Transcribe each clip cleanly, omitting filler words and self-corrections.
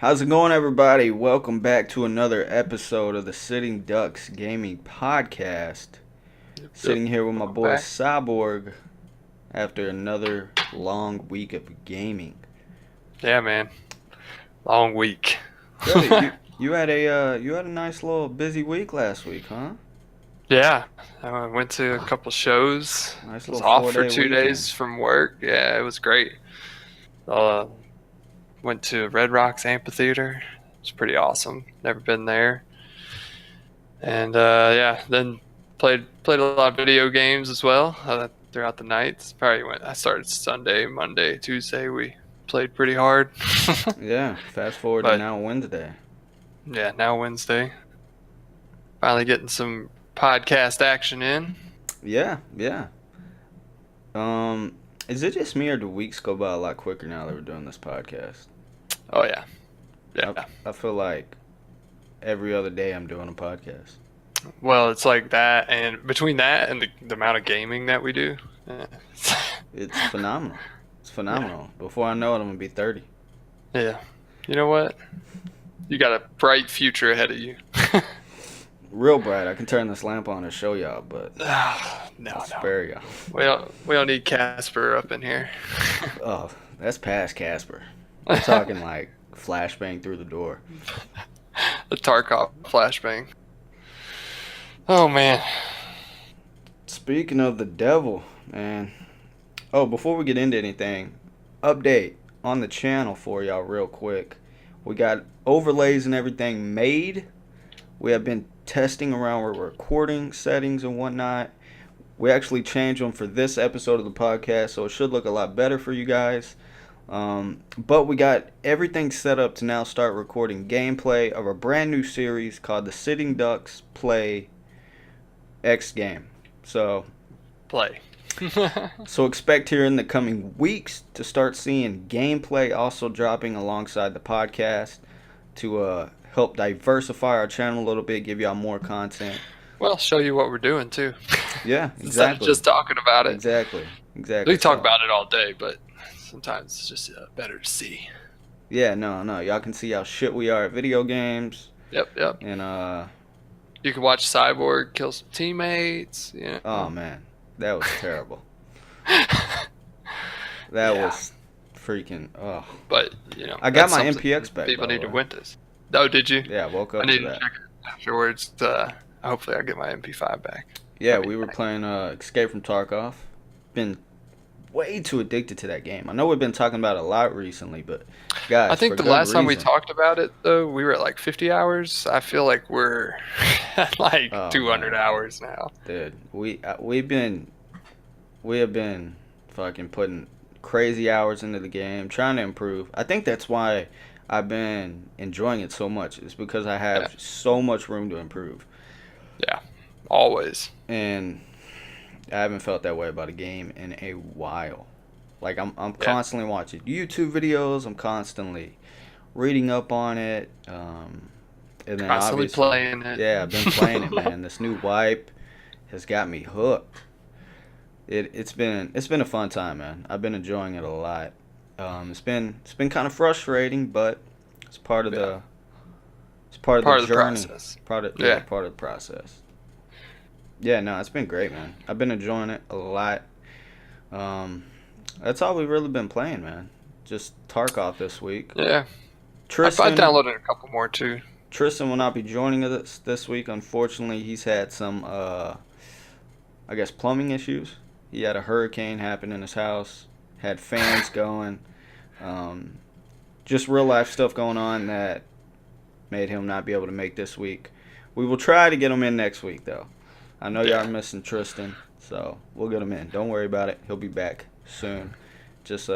How's it going, everybody? Welcome back to another episode of the Sitting Ducks Gaming Podcast. Yep. Sitting here with my Welcome boy back. Cyborg after another long week of gaming. Yeah, man. Long week. Really, you had a nice little busy week last week, huh? Yeah, I went to a couple shows. Nice Was little off for 4-day 2 days weekend. from work. Yeah, it was great. Uh, Went to Red Rocks Amphitheater. It's pretty awesome. Never been there. And yeah, then played a lot of video games as well throughout the nights. I started Sunday, Monday, Tuesday. We played pretty hard. Yeah, fast forward to But now Wednesday. yeah, now Wednesday. Finally getting some podcast action in. Yeah, yeah. Is it just me or do weeks go by a lot quicker now that we're doing this podcast? Oh yeah, I, yeah. I feel like every other day I'm doing a podcast. Well, it's like that, and between that and the amount of gaming that we do, It's phenomenal. It's yeah, phenomenal. Before I know it, I'm gonna be 30. yeah. You know what? You got a bright future ahead of you. Real bright. I can turn this lamp on and show y'all, but No, I'll no. spare y'all. We don't need Casper up in here. Oh, that's past Casper. We're talking like flashbang through the door. The Tarkov flashbang. Oh man. Speaking of the devil, man. Oh, before we get into anything, update on the channel for y'all real quick. We got overlays and everything made. We have been testing around with recording settings and whatnot. We actually changed them for this episode of the podcast, so it should look a lot better for you guys. But we got everything set up to now start recording gameplay of a brand new series called the Sitting Ducks Play X Game. So Play. expect here in the coming weeks to start seeing gameplay also dropping alongside the podcast to help diversify our channel a little bit, give y'all more content. Well, show you what we're doing too. Yeah, Instead of exactly. just talking about it. Exactly. We Exactly. can talk So, about it all day, but sometimes it's just better to see. yeah, no. Y'all can see how shit we are at video games. Yep. And You can watch Cyborg kill some teammates. Yeah. oh man, that was terrible. That Yeah. was freaking But I got that's my something MPX back, people by the need to way. witness. Oh, did you? Yeah, I woke I up need to to that. check it afterwards. Hopefully, I get my MP5 back. Yeah, I mean, we were playing Escape from Tarkov. Been way too addicted to that game. I know we've been talking about it a lot recently, but guys, I think for the good last time we reason. talked about it, though, we were at like 50 hours. I feel like we're at like Oh 200 man, hours now. dude, we have been fucking putting crazy hours into the game, trying to improve. I think that's why I've been enjoying it so much. Is because I Yeah, have so much room to improve, yeah, always. and I haven't felt that way about a game in a while. Like I'm Yeah, constantly watching YouTube videos. I'm constantly reading up on it. And then constantly obviously, playing it. yeah, I've been playing it, man. This new wipe has got me hooked. It's been a fun time, man. I've been enjoying it a lot. It's been kind of frustrating, but it's part of Yeah, the it's part of part the of the journey. process. Yeah, Yeah, part of the process. Yeah, no, it's been great, man. I've been enjoying it a lot. Um, that's all we've really been playing, man. Just Tarkov this week. yeah. I Triston downloaded a couple more too. Tristan will not be joining us this week. Unfortunately, he's had some, I guess, plumbing issues. He had a hurricane happen in his house, had fans going, um, just real life stuff going on that made him not be able to make this week. We will try to get him in next week, though. I know y'all Yeah, are missing Tristan, so we'll get him in. Don't worry about it. He'll be back soon. Just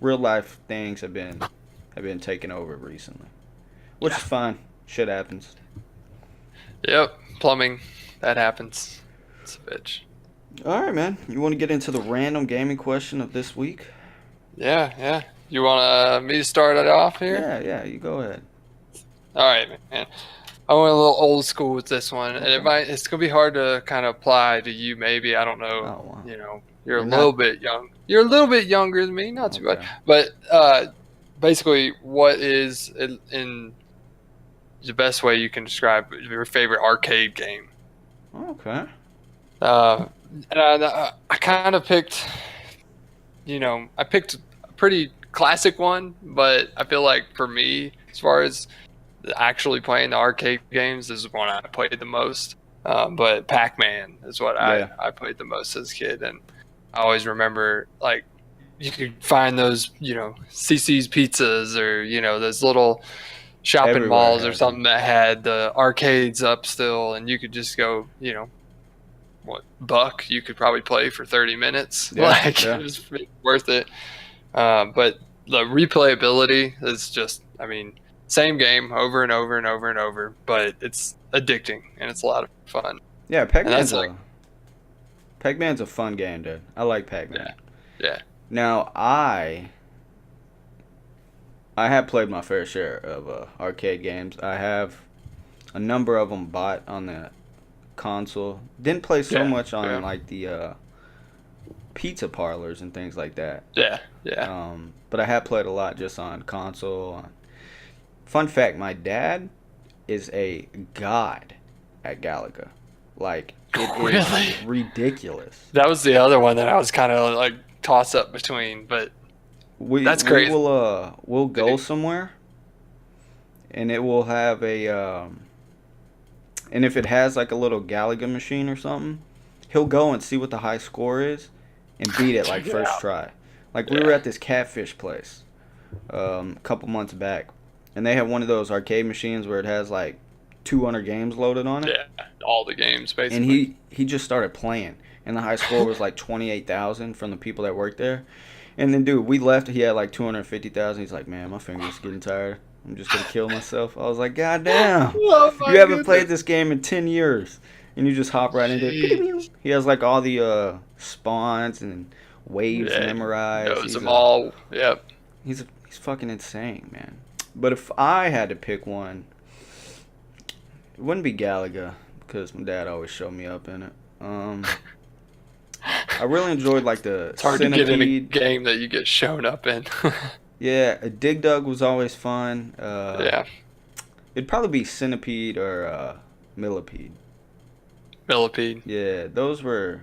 real life things have been taking over recently, which is yeah. fine. Shit happens. Yep. Plumbing. That happens. It's a bitch. All right, man. You want to get into the random gaming question of this week? Yeah. You want me to start it off here? Yeah. You go ahead. All right, man. I went a little old school with this one, and Okay. it's gonna be hard to kind of apply to you. Maybe I don't know. Oh wow. You're a You're little not bit young. You're a little bit younger than me, not too bad. okay. But basically, what is in the best way you can describe your favorite arcade game? Okay. Uh, and I kind of picked, I picked a pretty classic one, but I feel like for me, as far as actually playing the arcade games, this is one I played the most. But Pac-Man is what Yeah. I played the most as a kid, and I always remember like you could find those, CC's Pizzas or those little shopping Everywhere malls or has them. something that had the arcades up still, and you could just go, what buck you could probably play for 30 minutes. Yeah. Like it Yeah. was worth it. But the replayability is just, I mean, same game over and over and over and over, but it's addicting and it's a lot of fun. Yeah. And that's like, Pac-Man's a fun game, dude. I like Pac-Man. yeah, yeah, Now I have played my fair share of arcade games. I have a number of them bought on the console. Didn't play so yeah, much on yeah, like the pizza parlors and things like that. yeah, yeah. But I have played a lot just on console. Fun fact: my dad is a god at Galaga. Like it Really? is ridiculous. That was the other one that I was kind of like toss up between, but that's We crazy. will we'll go somewhere, and it will have and if it has like a little Galaga machine or something, he'll go and see what the high score is, and beat it like Check it first out. try. Like we were Yeah, at this catfish place, a couple months back, and they have one of those arcade machines where it has like 200 games loaded on it, yeah. All the games and basically. he just started playing, and the high score was like 28,000 from the people that worked there. And then, dude, we left. He had like 250,000. He's like, man, my finger's getting tired. I'm just gonna kill myself. I was like, God damn, Oh you my haven't played goodness. this game in 10 years, and you just hop right into it. Jeez. He has like all the spawns and waves Yeah, memorized. knows them all. Yep. He's fucking insane, man. But if I had to pick one, it wouldn't be Galaga because my dad always showed me up in it. I really enjoyed like the It's hard to get in a Centipede. game that you get shown up in. Yeah, a Dig Dug was always fun. Yeah, It'd probably be Centipede or Millipede. Millipede. Yeah, those were,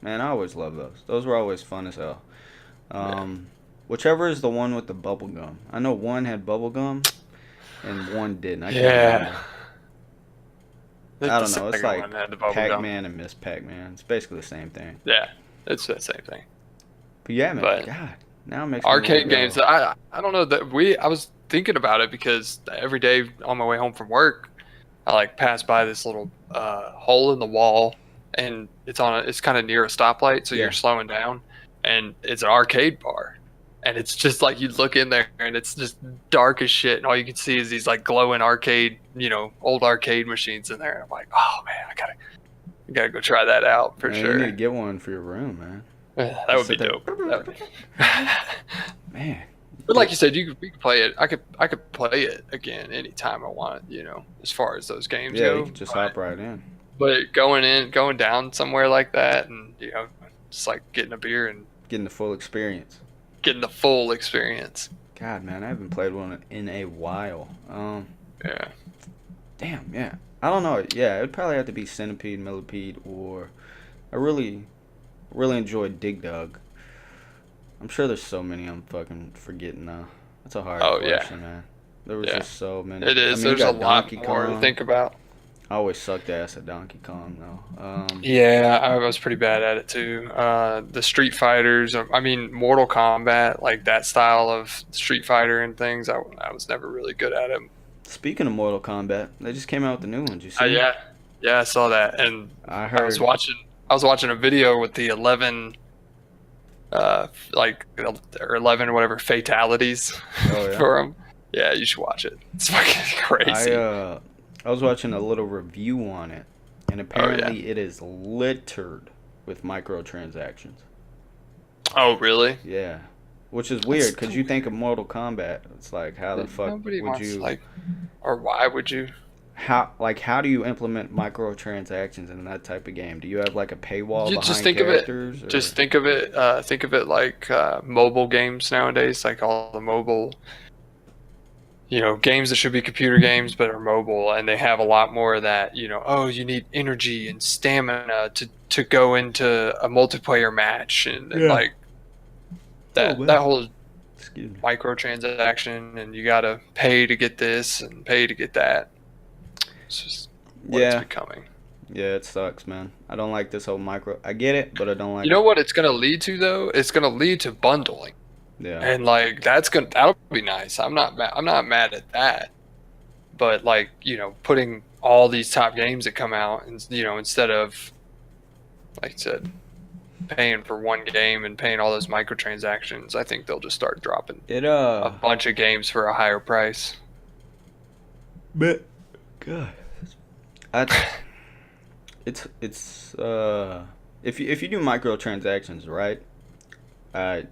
man, I always loved those. Those were always fun as hell. Yeah, Um, Whichever is the one with the bubble gum. I know one had bubble gum and one didn't. I can't yeah. remember. I think I the don't know. It's second like one had the bubble gum. Pac-Man and Miss Pac-Man. It's basically the same thing. Yeah, it's the same thing. But yeah, man, But God, now it makes me want to arcade games, go. I don't know that I was thinking about it because every day on my way home from work, I like pass by this little hole in the wall, and it's kind of near a stoplight, so Yeah. you're slowing down, and it's an arcade bar, and it's just like you look in there and it's just dark as shit, and all you can see is these like glowing arcade, old arcade machines in there. And I'm like, oh man, I gotta go try that out for Man, you need to sure. get one for your room, man. That Just would be sit there. dope. That would be... Man, But like get you said, we could play it. I could play it again anytime I want. As far as those games yeah, you go. can just hop right in. But going down somewhere like that, and just like getting a beer and Getting the full experience. getting the full experience. God, man, I haven't played one in a while. Yeah, Damn, yeah. I don't know. Yeah, it'd probably have to be Centipede, Millipede, or I really enjoyed Dig Dug. I'm sure there's so many I'm fucking forgetting now. That's a hard oh yeah, question, man. There was yeah. just so many. It I is. mean, you There's a got lot Donkey more to Kong. think about. I always sucked ass at Donkey Kong, though. Yeah, I was pretty bad at it too. The Street Fighters, I mean, Mortal Kombat, like that style of Street Fighter and things, I was never really good at it. Speaking of Mortal Kombat, they just came out with the new ones. You see? Yeah, yeah, I saw that, and I I was heard. watching. I was watching a video with the 11, or 11 or whatever fatalities Oh yeah. for them. Yeah, you should watch it. It's fucking I crazy. I was watching a little review on it, and Oh yeah. apparently it is littered with microtransactions. Oh really? Yeah, which is That's weird because you stupid. think of Mortal Kombat. It's like how the fuck Nobody would wants you? or why would you? how do you implement microtransactions in that type of game? Do you have like a paywall You just behind think of it, characters just or? think of it like mobile games nowadays, like all the mobile, games that should be computer games but are mobile, and they have a lot more of that. Oh, you need energy and stamina to go into a multiplayer match, and Yeah. like Oh that man. whole Excuse me. microtransaction, and you gotta pay to get this and pay to get that. It's just what it's Yeah. becoming. Yeah, it sucks, man. I don't like this whole micro. I get it, but I don't You like know it. what it's gonna lead to though? It's gonna lead to bundling. Yeah. And like that'll be nice. I'm not mad at that. But like, putting all these top games that come out, and instead of, like I said, paying for one game and paying all those microtransactions, I think they'll just start dropping It a bunch of games for a higher price. but God. I it's if you do microtransactions right, I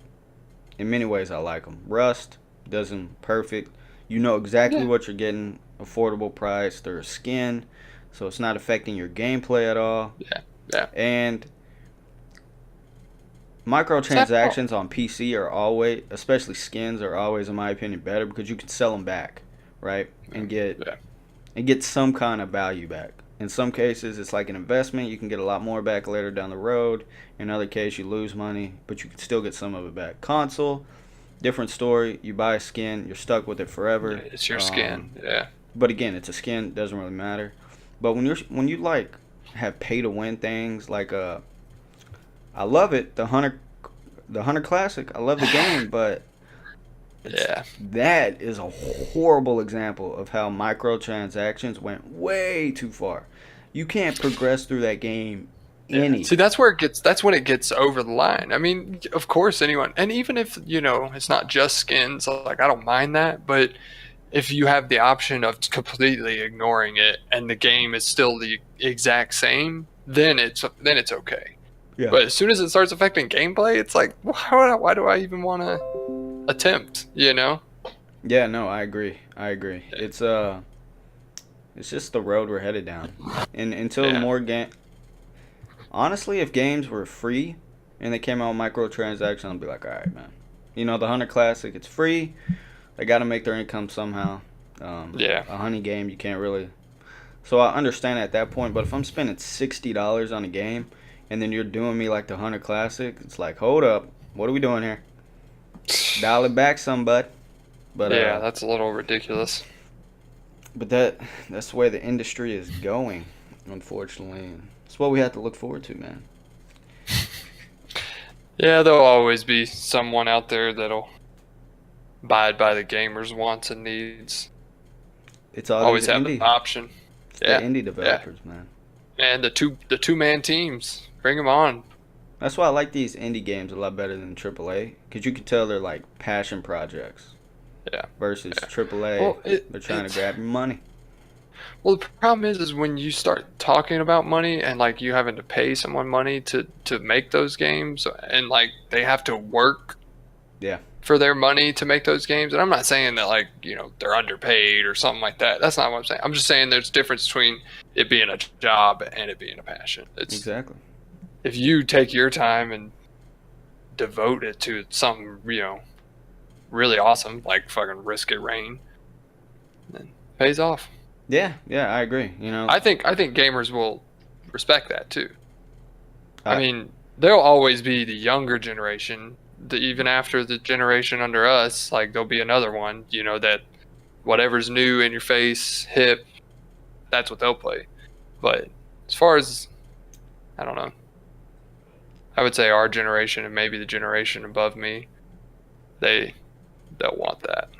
in many ways I like them. Rust does them perfect. You know exactly Yeah, what you're getting, affordable price. They're a skin, so it's not affecting your gameplay at all. yeah, yeah. And Is that all? microtransactions on PC are always, especially skins, are always, in my opinion, better because you can sell them back, right, Yeah, yeah, and get some kind of value back. In some cases, it's like an investment. You can get a lot more back later down the road. In other cases, you lose money, but you can still get some of it back. Console, different story. You buy a skin, you're stuck with it yeah. forever. It's your Um, skin. Yeah, but again, it's a skin. Doesn't really matter. But when you like have pay to win things like I love it. The Hunter Classic. I love the game, but it's yeah, that is a horrible example of how microtransactions went way too far. You can't progress through that game yeah. any. See, that's when it gets over the line. I mean, of course, anyone, and even if it's not just skins, like I don't mind that, but if you have the option of completely ignoring it and the game is still the exact same, then it's okay. Yeah. But as soon as it starts affecting gameplay, it's like why do I even want to attempt? Yeah, no, I agree. I agree. Yeah, It's just the road we're headed down. And until yeah, more game honestly, if games were free and they came out with microtransactions, I'd be like, all right, man. The Hunter Classic, it's free. They got to make their income somehow. yeah. A honey game, you can't really. So I understand at that point, but if I'm spending $60 on a game, and then you're doing me like the Hunter Classic, it's like, hold up, what are we doing here? Dial it back, some bud. But Yeah, that's a little ridiculous. that's the way the industry is going, unfortunately. It's what we have to look forward to, man. Yeah, there'll always be someone out there that'll abide by the gamer's wants and needs. It's all these Always have an indie, option. it's the Yeah, indie yeah. developers, man. And the two man teams, bring them on. That's why I like these indie games a lot better than AAA, because you can tell they're like passion projects Yeah, versus yeah. AAA. Well, They're trying to grab your money. the problem is when you start talking about money and like you having to pay someone money to make those games, and like they have to work Yeah, for their money to make those games. And I'm not saying that like they're underpaid or something like that. That's not what I'm saying. I'm just saying there's a difference between it being a job and it being a passion. It's exactly. if you take your time and devote it to something really awesome, like fucking Risk It Rain, then it pays off. Yeah, yeah, I agree. I think gamers will respect that too. I I, mean, there'll always be the younger generation, even after the generation under us, like there'll be another one, that whatever's new in your face, hip, that's what they'll play. But as far as, I don't know, I would say our generation and maybe the generation above me, they they'll want that.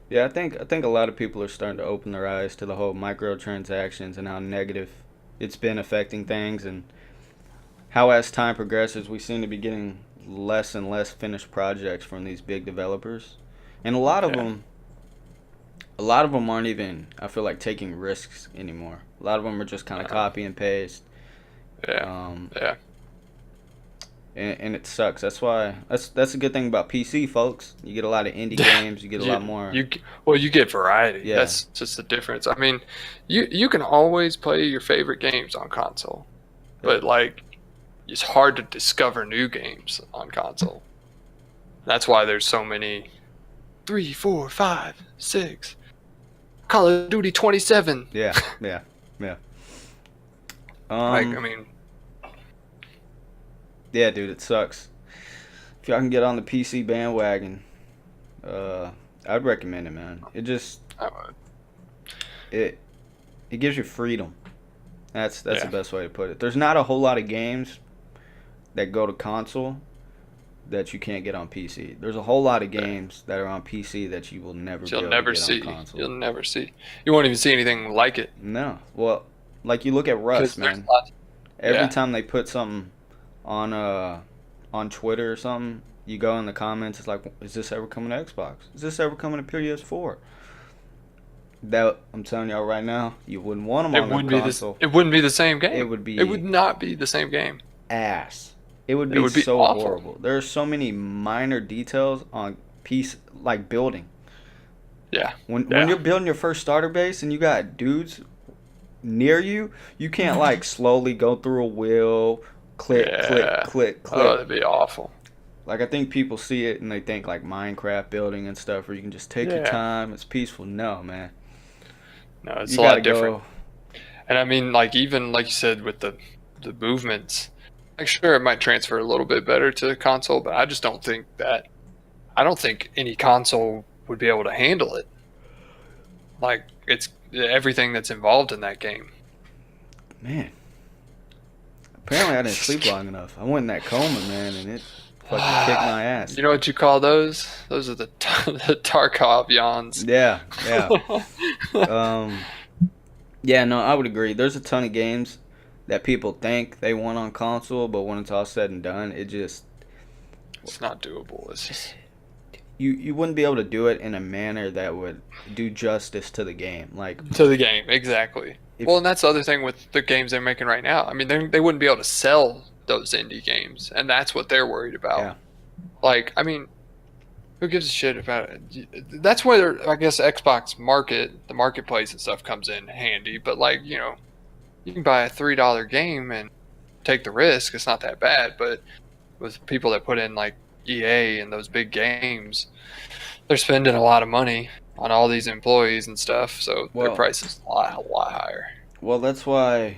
yeah, I think a lot of people are starting to open their eyes to the whole microtransactions and how negative it's been affecting things, and how as time progresses, we seem to be getting less and less finished projects from these big developers, and Yeah, a lot of them aren't even, I feel like, taking risks anymore. A lot of them are just kind of uh, copy and paste. yeah, Um, yeah, and it sucks. That's a good thing about PC, folks. You get a lot of indie games. You get a lot more. You get variety. Yeah, That's just the difference. I mean, you can always play your favorite games on console, but like it's hard to discover new games on console. That's why there's so many 3, 4, 5, 6. Call of Duty 27. yeah, yeah, yeah. I mean, Yeah, dude, it sucks. If y'all can get on the PC bandwagon, I'd recommend it, man. It it gives you freedom. That's the best way to put it. There's not a whole lot of games that go to console that you can't get on PC. There's a whole lot of games that are on PC that you will never be able to get on console. You'll never see. You won't even see anything like it. No. Well, like you look at Rust, man. Every time they put something on Twitter or something, you go in the comments, it's like, is this ever coming to Xbox? Is this ever coming to PS4? That I'm telling y'all right now, you wouldn't want them on the console. It wouldn't be the same game. It would not be the same game. Ass. It would be so awful. Horrible. There are so many minor details on piece like building. Yeah. When you're building your first starter base and you got dudes near you, you can't like slowly go through a wheel, click. Oh, that'd be awful. Like I think people see it and they think like Minecraft building and stuff where you can just take your time, it's peaceful. No, man. No, it's a lot different. And I mean, like even like you said with the movements, like sure it might transfer a little bit better to the console, but I just don't think any console would be able to handle it. Like it's everything that's involved in that game. Man. Apparently I didn't sleep long enough. I went in that coma, man, and it fucking kicked my ass. You know what you call those? Those are the Tarkov yawns. Yeah. Yeah, no, I would agree. There's a ton of games that people think they want on console, but when it's all said and done, it's not doable. It's just you wouldn't be able to do it in a manner that would do justice to the game, exactly. Well, and that's the other thing with the games they're making right now. I mean, they wouldn't be able to sell those indie games, and that's what they're worried about. Yeah. Like, I mean, who gives a shit about it? That's where I guess Xbox the marketplace and stuff comes in handy. But like, you can buy a $3 game and take the risk. It's not that bad. But with people that put in like EA and those big games, they're spending a lot of money on all these employees and stuff. So their price is a lot higher. Well, that's why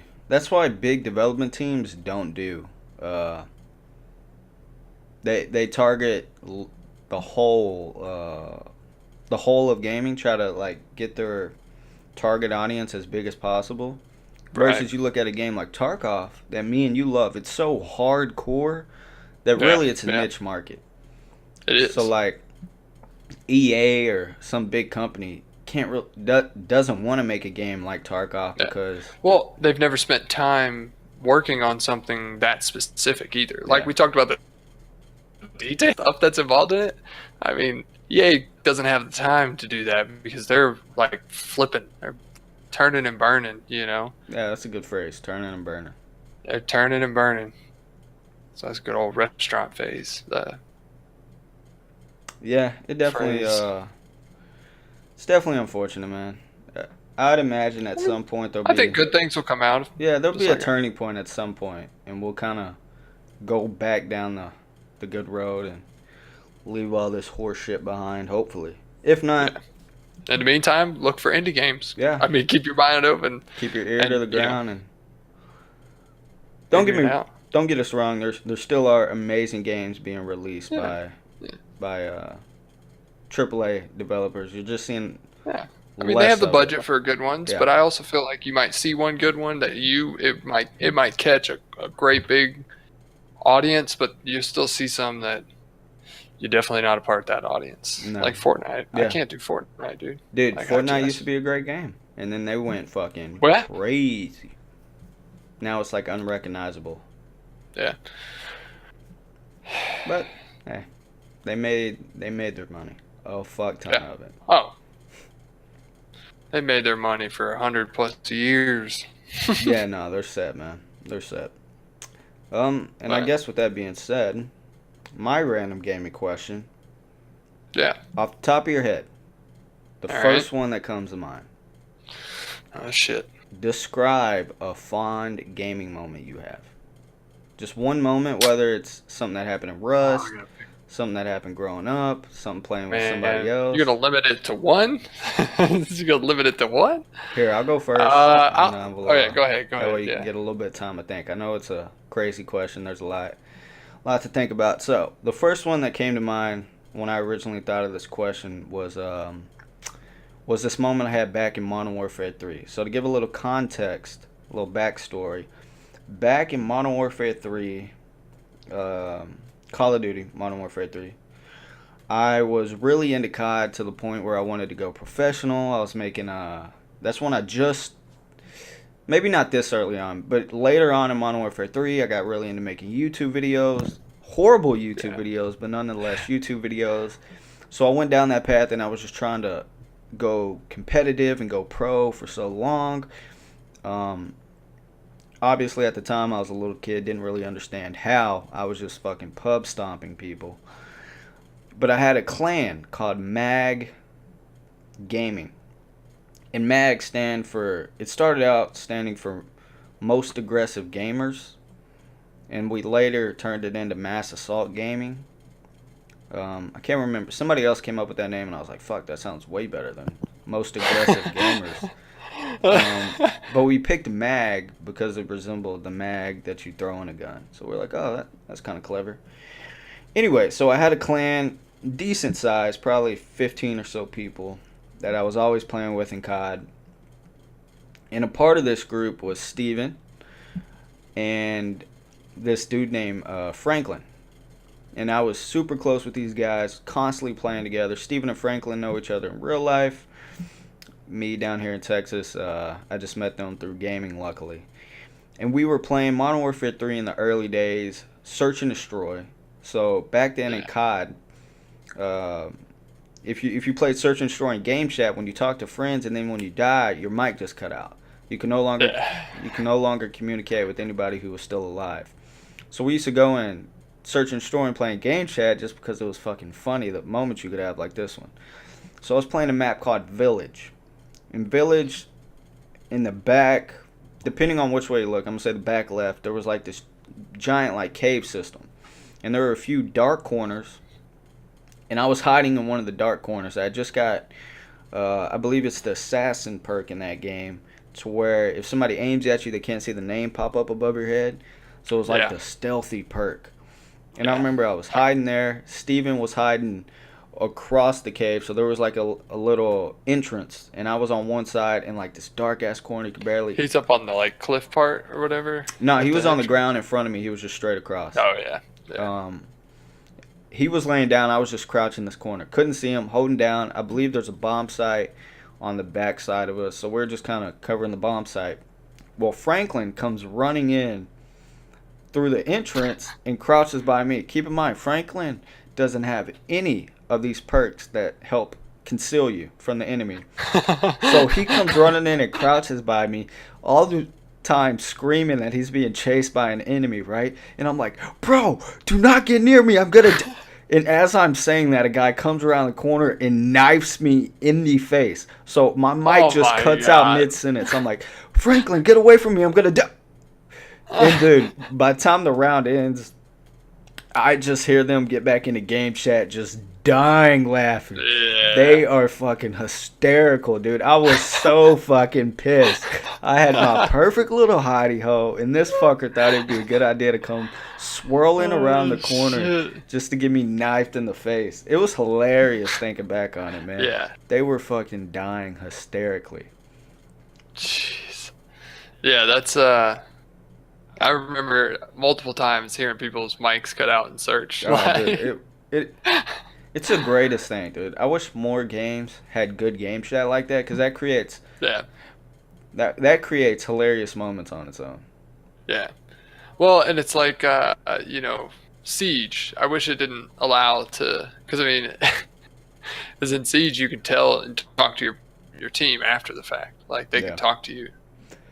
big development teams don't do. They target the whole of gaming, try to like get their target audience as big as possible. Versus you look at a game like Tarkov that me and you love, it's so hardcore that really it's a niche market. It is. So like EA or some big company doesn't want to make a game like Tarkov because they've never spent time working on something that specific either. Like we talked about the detail stuff that's involved in it. I mean, EA doesn't have the time to do that because they're like flipping, they're turning and burning, Yeah, that's a good phrase, turning and burning. They're turning and burning. So that's a good old restaurant phase. Yeah, it definitely it's definitely unfortunate, man. I'd imagine at some point I think good things will come out. Yeah, there'll be a turning point at some point, and we'll kind of go back down the good road and leave all this horse shit behind, hopefully. If not... In the meantime, look for indie games. Yeah. I mean, keep your mind open. Keep your ear to the ground. And don't get us wrong, there still are amazing games being released by AAA developers. You're just seeing... Yeah. I mean, they have the budget for good ones, but I also feel like you might see one good one that it might catch a great big audience, but you still see some that you're definitely not a part of that audience. No. Like Fortnite. Yeah. I can't do Fortnite, dude. Dude, Fortnite used to be a great game, and then they went fucking crazy. Now it's like unrecognizable. Yeah. But hey, they made their money. Oh, fuck ton of it. Oh. They made their money for 100+ years. Yeah, no, they're set, man. They're set. And I But guess with that being said, my random gaming question, yeah. off the top of your head, the All right. first one that comes to mind. Oh shit. Describe a fond gaming moment you have. Just one moment, whether it's something that happened in Oh, Rust, something that happened growing up, something playing with somebody man, else. you're gonna limit it to one? You're gonna limit it to one? Here, I'll go first, and I will. Oh yeah, go ahead. Go That ahead. way you can Yeah. get a little bit of time to think. I know it's a crazy question. There's lot to think about. So the first one that came to mind when I originally thought of this question was this moment I had back in Modern Warfare 3. So to give a little context, a little backstory, back in Modern Warfare 3, Call of Duty, Modern Warfare 3, I was really into COD to the point where I wanted to go professional. I was making that's when I just, maybe not this early on, but later on in Modern Warfare 3, I got really into making YouTube videos. Horrible YouTube Yeah. videos, but nonetheless YouTube videos. So I went down that path and I was just trying to go competitive and go pro for so long. Um, Obviously at the time I was a little kid, didn't really understand how. I was just fucking pub stomping people. But I had a clan called Mag Gaming. And Mag it started out standing for Most Aggressive Gamers. And we later turned it into Mass Assault Gaming. I can't remember. Somebody else came up with that name, and I was like, fuck, that sounds way better than Most Aggressive Gamers. But we picked Mag because it resembled the mag that you throw in a gun. So we're like, oh, that's kind of clever. Anyway, so I had a clan, decent size, probably 15 or so people that I was always playing with in COD. And a part of this group was Steven and this dude named Franklin. And I was super close with these guys, constantly playing together. Steven and Franklin know each other in real life. Me down here in Texas, I just met them through gaming, luckily. And we were playing Modern Warfare 3 in the early days, Search and Destroy. So back then in COD, if you played Search and Destroy in Game Chat, when you talk to friends and then when you die, your mic just cut out. You can no longer communicate with anybody who was still alive. So we used to go in Search and Destroy and play in Game Chat just because it was fucking funny, the moments you could have like this one. So I was playing a map called Village. In Village, in the back, depending on which way you look, I'm going to say the back left, there was like this giant like cave system. And there were a few dark corners. And I was hiding in one of the dark corners. I just got, I believe it's the assassin perk in that game, to where if somebody aims at you, they can't see the name pop up above your head. So it was like the stealthy perk. And I remember I was hiding there. Steven was hiding across the cave. So there was like a little entrance. And I was on one side in like this dark ass corner. You could barely. He's up on the like cliff part or whatever. No, he was on the ground in front of me. He was just straight across. Oh yeah. He was laying down. I was just crouching in this corner. Couldn't see him. Holding down. I believe there's a bomb site on the back side of us. So we're just kind of covering the bomb site. Well, Franklin comes running in through the entrance and crouches by me. Keep in mind, Franklin doesn't have any of these perks that help conceal you from the enemy. So he comes running in and crouches by me all the time, screaming that he's being chased by an enemy, right? And I'm like, bro, do not get near me. I'm going to... And as I'm saying that, a guy comes around the corner and knifes me in the face. So my mic just cuts out mid-sentence. I'm like, Franklin, get away from me. I'm going to die. And dude, by the time the round ends, I just hear them get back into game chat just dying laughing. Yeah. They are fucking hysterical, dude. I was so fucking pissed. I had my perfect little hidey hole, and this fucker thought it'd be a good idea to come swirling around the corner just to get me knifed in the face. It was hilarious thinking back on it, man. Yeah. They were fucking dying hysterically. Jeez. Yeah, that's I remember multiple times hearing people's mics cut out in Search. Oh, dude, it's the greatest thing, dude. I wish more games had good game chat like that, because that creates that creates hilarious moments on its own. Yeah. Well, and it's like Siege. I wish it didn't allow to, because I mean, as in Siege, you can tell and talk to your team after the fact. Like they can talk to you,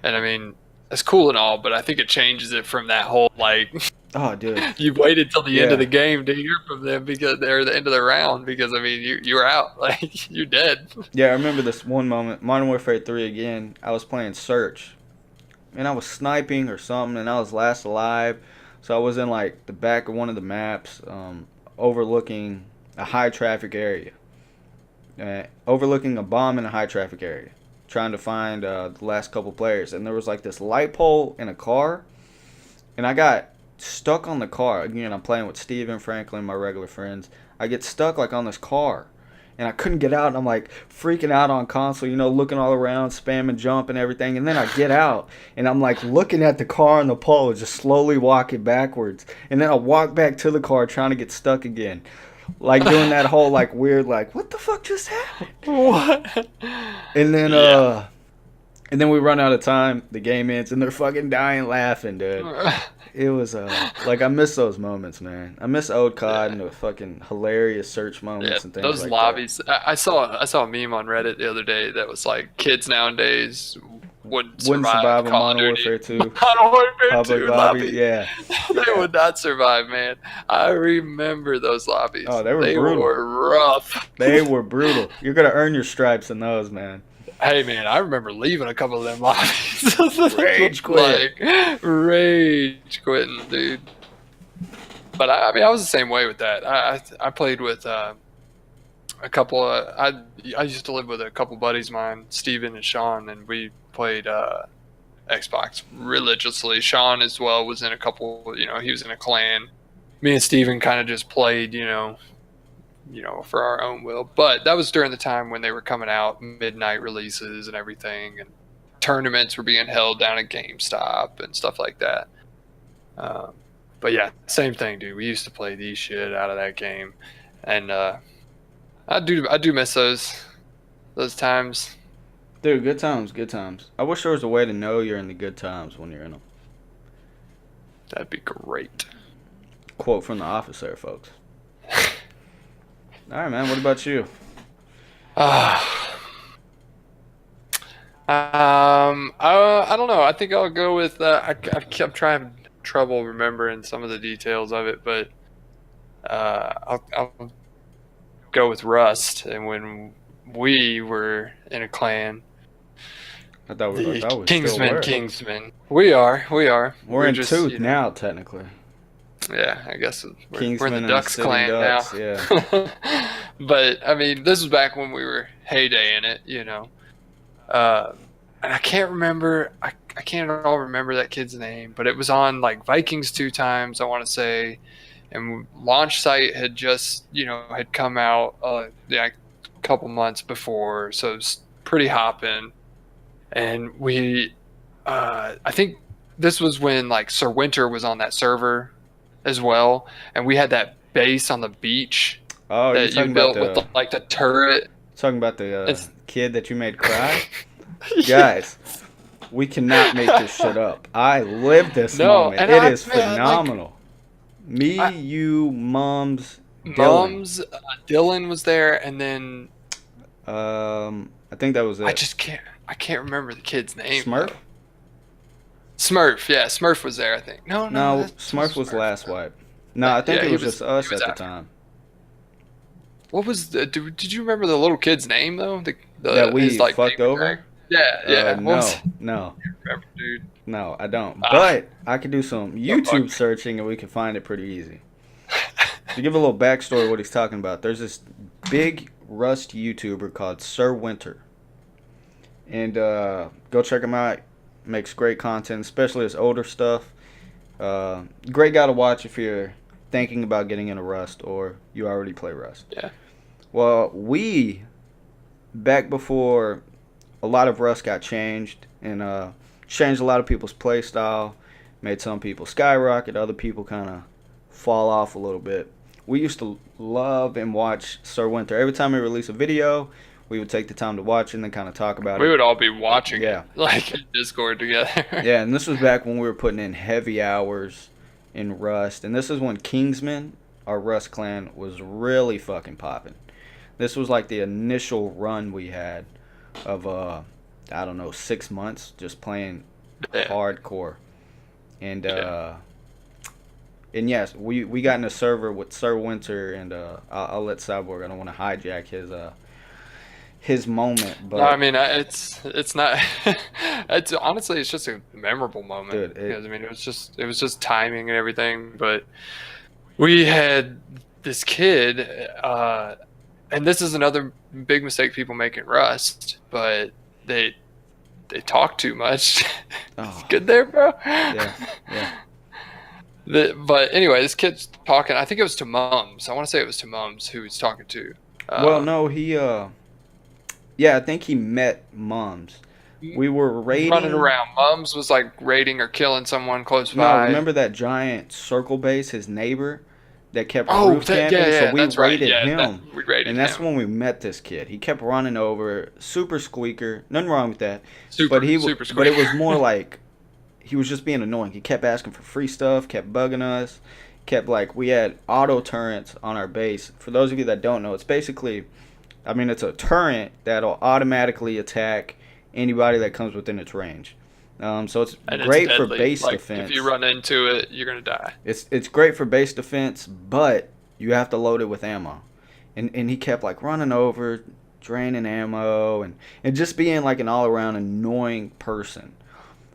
and I mean, that's cool and all, but I think it changes it from that whole like Oh, dude. you waited till the end of Yeah. the game to hear from them because they're the end of the round because I mean you were out like you're dead. Yeah, I remember this one moment, Modern Warfare 3 again. I was playing Search, and I was sniping or something, and I was last alive. So I was in like the back of one of the maps, overlooking a high traffic area, overlooking a bomb in a high traffic area, trying to find the last couple players. And there was like this light pole in a car, and I got stuck on the car. Again, I'm playing with Steven, Franklin, my regular friends. I get stuck like on this car, and I couldn't get out. And I'm like freaking out on console, looking all around, spamming jump and everything. And then I get out, and I'm like looking at the car and the pole, just slowly walking backwards. And then I walk back to the car, trying to get stuck again, like doing that whole like weird like what the fuck just happened. What? And then Yeah. and then we run out of time. The game ends, and they're fucking dying laughing, dude. It was like I miss those moments, man. I miss old COD and the fucking hilarious search moments Yeah, and things those like lobbies. I saw a meme on Reddit the other day that was like kids nowadays wouldn't that. Wouldn't survive a Call of Modern Duty. Warfare 2 Modern Warfare public 2 lobby. lobby. Yeah. They Yeah. would not survive, man. I remember those lobbies. Oh, they were brutal. Were rough. They were brutal. You're gonna earn your stripes in those, man. Hey, man, I remember leaving a couple of them lobbies. Rage quit. Like, rage quitting, dude. But I mean, I was the same way with that. I played with a couple of I used to live with a couple buddies of mine, Steven and Sean, and we played Xbox religiously. Sean as well was in a couple. He was in a clan. Me and Steven kind of just played, for our own will. But that was during the time when they were coming out, midnight releases and everything, and tournaments were being held down at GameStop and stuff like that. But yeah, same thing, dude. We used to play the shit out of that game, and I do miss those times. Dude, good times, good times. I wish there was a way to know you're in the good times when you're in them. That'd be great. Quote from The Office there, folks. All right, man. What about you? I don't know. I think I'll go with. I kept trying trouble remembering some of the details of it, but I'll go with Rust. And when we were in a clan, I thought we still Kingsman, were. Kingsman. We are. We're in just, Tooth now, technically. Yeah, I guess we're Kingsman in and the Ducks City clan Ducks, now. yeah. But I mean, this was back when we were heyday in it, And I can't remember. I can't at all remember that kid's name, but it was on like Vikings 2 times, I want to say, and Launch Site had just had come out a couple months before, so it was pretty hopping. And we, I think this was when like Sir Winter was on that server as well, and we had that base on the beach Oh, you're that you talking built about with the turret. talking about the It's- kid that you made cry? Guys, we cannot make this shit up. I lived this No, moment. and It I- is man, like- phenomenal. You, Mums, Dylan. Mums, Dylan was there, and then I think that was it. I can't remember the kid's name. Smurf? though. Smurf, yeah, Smurf was there, I think. No, No, that's Smurf was last wipe. No, I think Yeah, it he was was- just us he was at the after. time. What was did you remember the little kid's name though? That we his, like, fucked name over? tag? Yeah. What No, was- no, remember, dude. no, I don't. Ah. But I could do some YouTube fuck. searching and we can find it pretty easy. To give a little backstory of what he's talking about, there's this big Rust YouTuber called Sir Winter. And go check him out. Makes great content, especially his older stuff. Great guy to watch if you're thinking about getting into Rust or you already play Rust. Yeah. Well, back before a lot of Rust got changed and changed a lot of people's play style, made some people skyrocket, other people kind of fall off a little bit. We used to love and watch Sir Winter. Every time he released a video, we would take the time to watch it and then kind of talk about We it. would all be watching Yeah. it, like in Discord together. Yeah, and this was back when we were putting in heavy hours in Rust. And this is when Kingsman, our Rust clan, was really fucking popping. This was like the initial run we had of, 6 months just playing Yeah. hardcore. And Yeah. and yes, we got in a server with Sir Winter, and I'll let Cyborg. I don't want to hijack his moment, No, I but mean it's not. It's honestly it's just a memorable moment dude, because I mean it was just timing and everything. But we had this kid, and this is another big mistake people make in Rust, but they they talk too much. oh Good there, bro. yeah, yeah. But anyway, this kid's talking. I think it was to Mums. I want to say it was to Mums who he's talking to. Well, Um, no, yeah, I think he met Moms. We were Running raiding. around. Mums was like raiding or killing someone close No, by. remember that giant circle base, his neighbor, that kept Oh, roof yeah, camping? So yeah, we that's right. raided Yeah, that him, we raided and that's him. when we met this kid. He kept running over, super squeaker, nothing wrong with that, but Super, super but it square. was more like he was just being annoying. He kept asking for free stuff, kept bugging us, kept like we had auto turrets on our base. For those of you that don't know, it's basically, I mean, it's a turret that'll automatically attack anybody that comes within its range. So it's And it's great for deadly. base Like if defense. you run into it, you're gonna die. It's great for base defense, but you have to load it with ammo. And he kept like running over, draining ammo, and just being like an all around annoying person.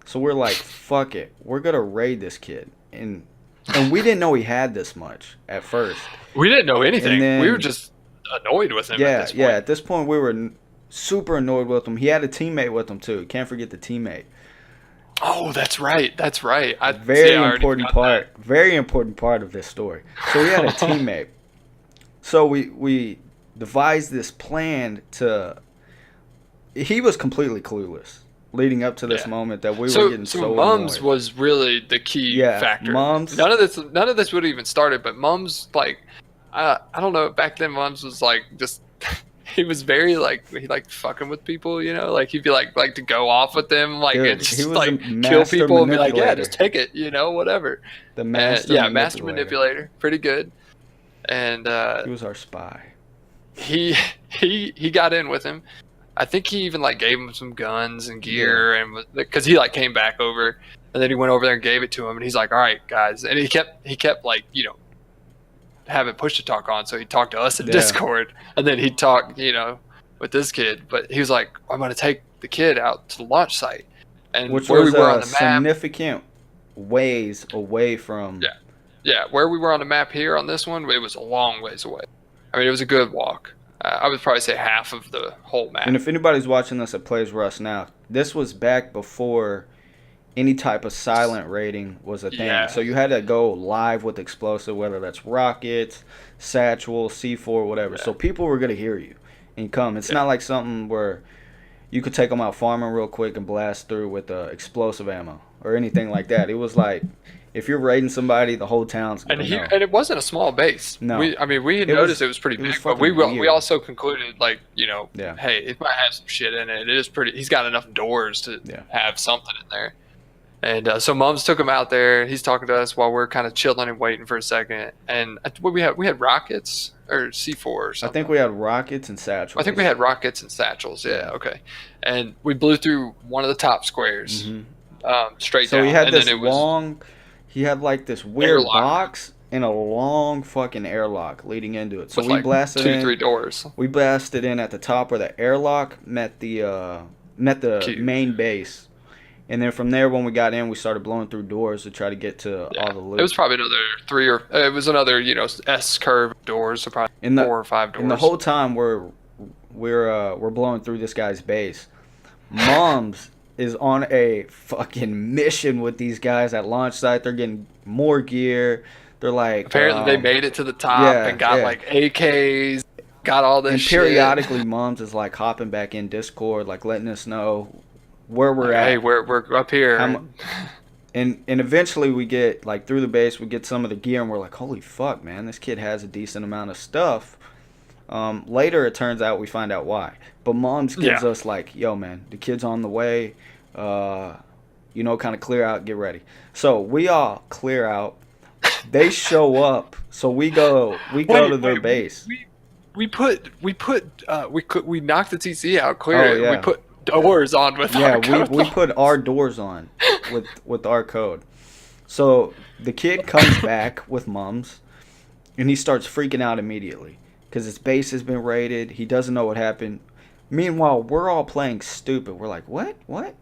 So we're like, fuck it, we're gonna raid this kid, and we didn't know he had this much at first. We didn't know And anything. We were then just annoyed with him at yeah, this yeah, point. at this point we were super annoyed with him. He had a teammate with him too. Can't forget the teammate. Oh, that's right. That's right. I see. Very I already important forgot that. part. Very important part of this story. So we had a teammate. So we devised this plan to. He was completely clueless leading up to this Yeah. moment that we were So, getting so so Mums annoyed. was really the key Yeah, factor. Mums. None of this would have even started. But Mums, like, I don't know. Back then, Mums was like just. He was very like he liked fucking with people, you know. Like he'd be like to go off with them, like and Dude, he just was a like kill master people and be like, yeah, manipulator. just take it, you know, whatever. The And master yeah, master manipulator. manipulator, pretty good. And He was our spy. he got in with him. I think he even like gave him some guns and gear, and because he like came back over, and then he went over there and gave it to him, and he's like, "All right, guys," and he kept like having push to talk on, so he talked to us in Yeah. Discord, and then he'd talk with this kid, but he was like, "I'm gonna take the kid out to the launch site," and Which where was we were on the map, significant ways away from. yeah, where we were on the map here on this one, it was a long ways away. I mean, it was a good walk. I would probably say half of the whole map. And if anybody's watching this that plays Rust now, this was back before any type of silent rating was a thing. Yeah. So you had to go live with explosive, whether that's rockets, satchel, C4, whatever. Yeah. So people were gonna hear you and come. It's Yeah. not like something where you could take them out farming real quick and blast through with explosive ammo or anything like that. It was like if you're raiding somebody, the whole town's gonna know. And it wasn't a small base. No. We had It was- noticed it was pretty it was big, but we fucking weird. also concluded like Yeah. hey, it might have some shit in it. It is pretty. He's got enough doors to Yeah. have something in there. And so Mums took him out there. He's talking to us while we're kind of chilling and waiting for a second. And what we had rockets or C4 or I something. think we had rockets and satchels. I think we had rockets and satchels. Yeah, okay. And we blew through one of the top squares, straight So down. he had and this then it was long. He had like this weird Airlock. box and a long fucking airlock leading into it. So with we like blasted 2-3 in. doors. We blasted in at the top where the airlock met the Cube. main base, and then from there when we got in, we started blowing through doors to try to get to all the loot. It was probably another it was another S curve doors, so probably In the- 4 or 5 doors. And the whole time we're blowing through this guy's base. Moms is on a fucking mission with these guys at launch site. They're getting more gear. They're like apparently they made it to the top yeah, and got yeah. like AKs, got all this and shit. periodically Moms is like hopping back in Discord, like letting us know where we're at. Hey, we're up here. And eventually we get like through the base, we get some of the gear, and we're like, holy fuck, man, this kid has a decent amount of stuff. Later it turns out we find out why, but Moms gives us like, yo man, the kid's on the way, kind of clear out, get ready. So we all clear out, they show up, so we go to their base. We knocked the TC out, Oh, clear it. yeah. We put doors on with Yeah, our code. we put our doors on with our code. So the kid comes back with mums, and he starts freaking out immediately because his base has been raided. He doesn't know what happened. Meanwhile, we're all playing stupid. We're like, what? What?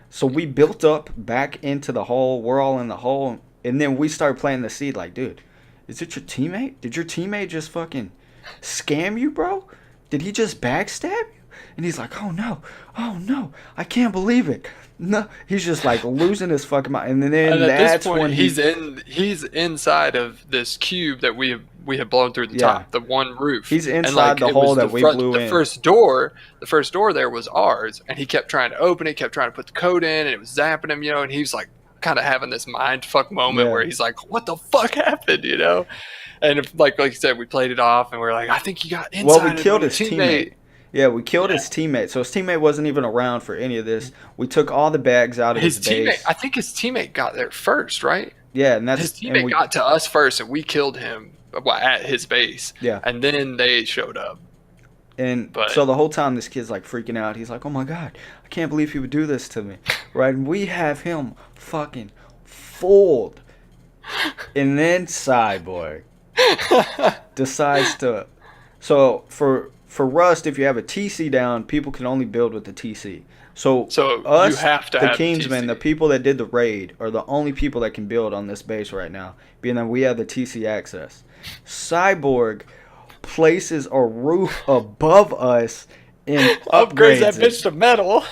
So we built up back into the hole. We're all in the hole. And then we start playing the seed like, dude, is it your teammate? Did your teammate just fucking scam you, bro? Did he just backstab you? And he's like, oh no, I can't believe it. No, he's just like losing his fucking mind. And then And at that's this point, when he's inside of this cube that we have blown through the Yeah. top, the one roof. He's And, inside the it hole was that we blew the in. first door there was ours, and he kept trying to open it, kept trying to put the code in, and it was zapping him, and he was like kind of having this mind fuck moment Yeah. where he's like, what the fuck happened, And if, like you said, we played it off, and we're like, I think he got inside. Well, we of killed your his teammate. Yeah, we killed his teammate. So his teammate wasn't even around for any of this. We took all the bags out of his teammate, base. I think his teammate got there first, right? Yeah, and that's His and teammate we, got to us first, and we killed him at his base. Yeah. And then they showed up. And But- so the whole time this kid's like freaking out. He's like, "Oh my god, I can't believe he would do this to me." Right? And we have him fucking fooled. And then Cyborg decides to. So for Rust, if you have a TC down, people can only build with the TC. So us, you have to the have Kingsmen, TC. the people that did the raid, are the only people that can build on this base right now, being that we have the TC access. Cyborg places a roof above us and Upgrades that it. bitch to metal.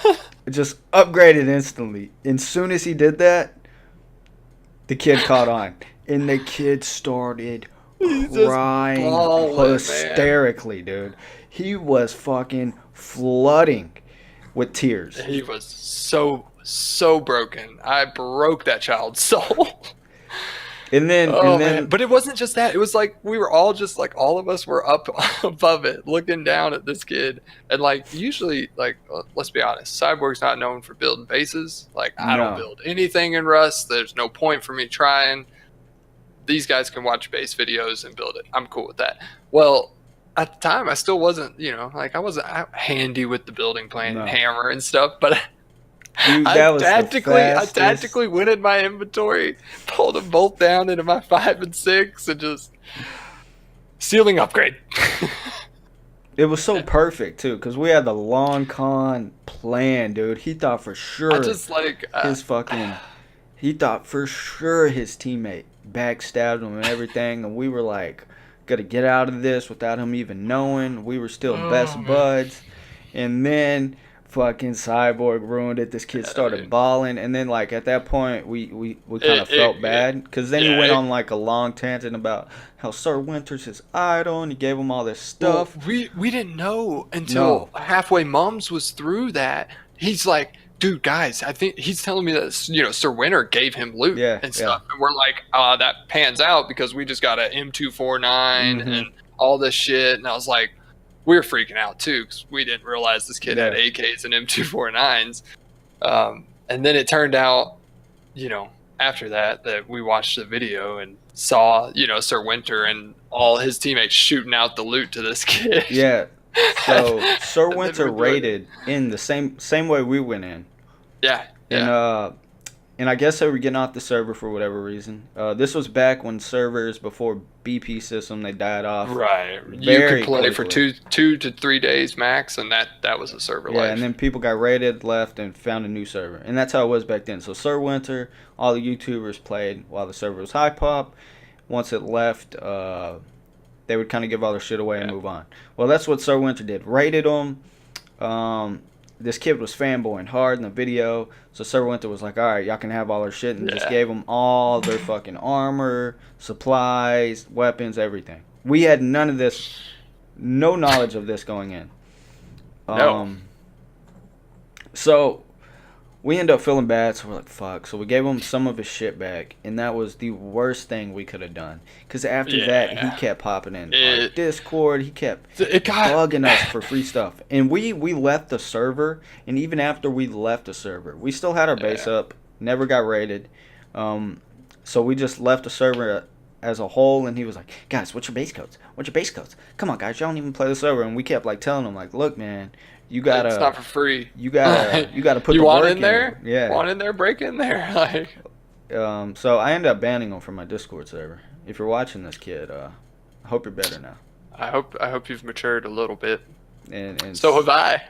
Just upgraded instantly. And soon as he did that, the kid caught on. And the kid started He's just crying bawling, hysterically, dude. He was fucking flooding with tears. He was so broken. I broke that child's soul. And then, Man. But it wasn't just that. It was like we were all just like all of us were up above it, looking down at this kid. And like usually, like let's be honest, Cyborg's not known for building bases. Like I don't build anything in Rust. There's no point for me trying. These guys can watch base videos and build it. I'm cool with that. Well, at the time, I still wasn't, like I wasn't handy with the building plan and hammer and stuff, but dude, I tactically went in my inventory, pulled them both down into my 5 and 6, and just ceiling upgrade. It was so perfect too, because we had the long con plan, dude. He thought for sure he thought for sure his teammate backstabbed him and everything, and we were like, gotta get out of this without him even knowing. We were still best buds, and then fucking Cyborg ruined it. This kid started bawling, and then like at that point we kind of felt bad, because then he went on like a long tangent about how Sir Winter's his idol, and he gave him all this stuff. Well, we didn't know until halfway Mums was through that. He's like, dude, guys, I think he's telling me that Sir Winter gave him loot and stuff, and we're like, that pans out because we just got an M249 and all this shit, and I was like, we were freaking out too because we didn't realize this kid had AKs and M249s, and then it turned out, after that we watched the video and saw Sir Winter and all his teammates shooting out the loot to this kid. Yeah. So Sir Winter raided in the same way we went in. Yeah. And I guess they were getting off the server for whatever reason. This was back when servers before BP system, they died off. Right. You could play for 2 to 3 days max, and that was a server life. Yeah, and then people got raided, left, and found a new server. And that's how it was back then. So Sir Winter, all the YouTubers played while the server was high pop. Once it left, they would kind of give all their shit away and move on. Well, that's what Sir Winter did. Raided them. This kid was fanboying hard in the video. So Sir Winter was like, all right, y'all can have all their shit. And just gave them all their fucking armor, supplies, weapons, everything. We had none of this, no knowledge of this going in. So we ended up feeling bad, so we're like, fuck. So we gave him some of his shit back, and that was the worst thing we could have done. Because after that, he kept popping in our Discord. He kept bugging us for free stuff. And we left the server, and even after we left the server, we still had our base up, never got raided. So we just left the server as a whole, and he was like, guys, what's your base codes? What's your base codes? Come on, guys, y'all don't even play the server. And we kept like telling him, like, look, man, You It's not gotta for free. you gotta put You the want work in there? Yeah. Want in there? Break in there. Like, So I ended up banning him from my Discord server. If you're watching this, kid, I hope you're better now. I hope you've matured a little bit. And So have I.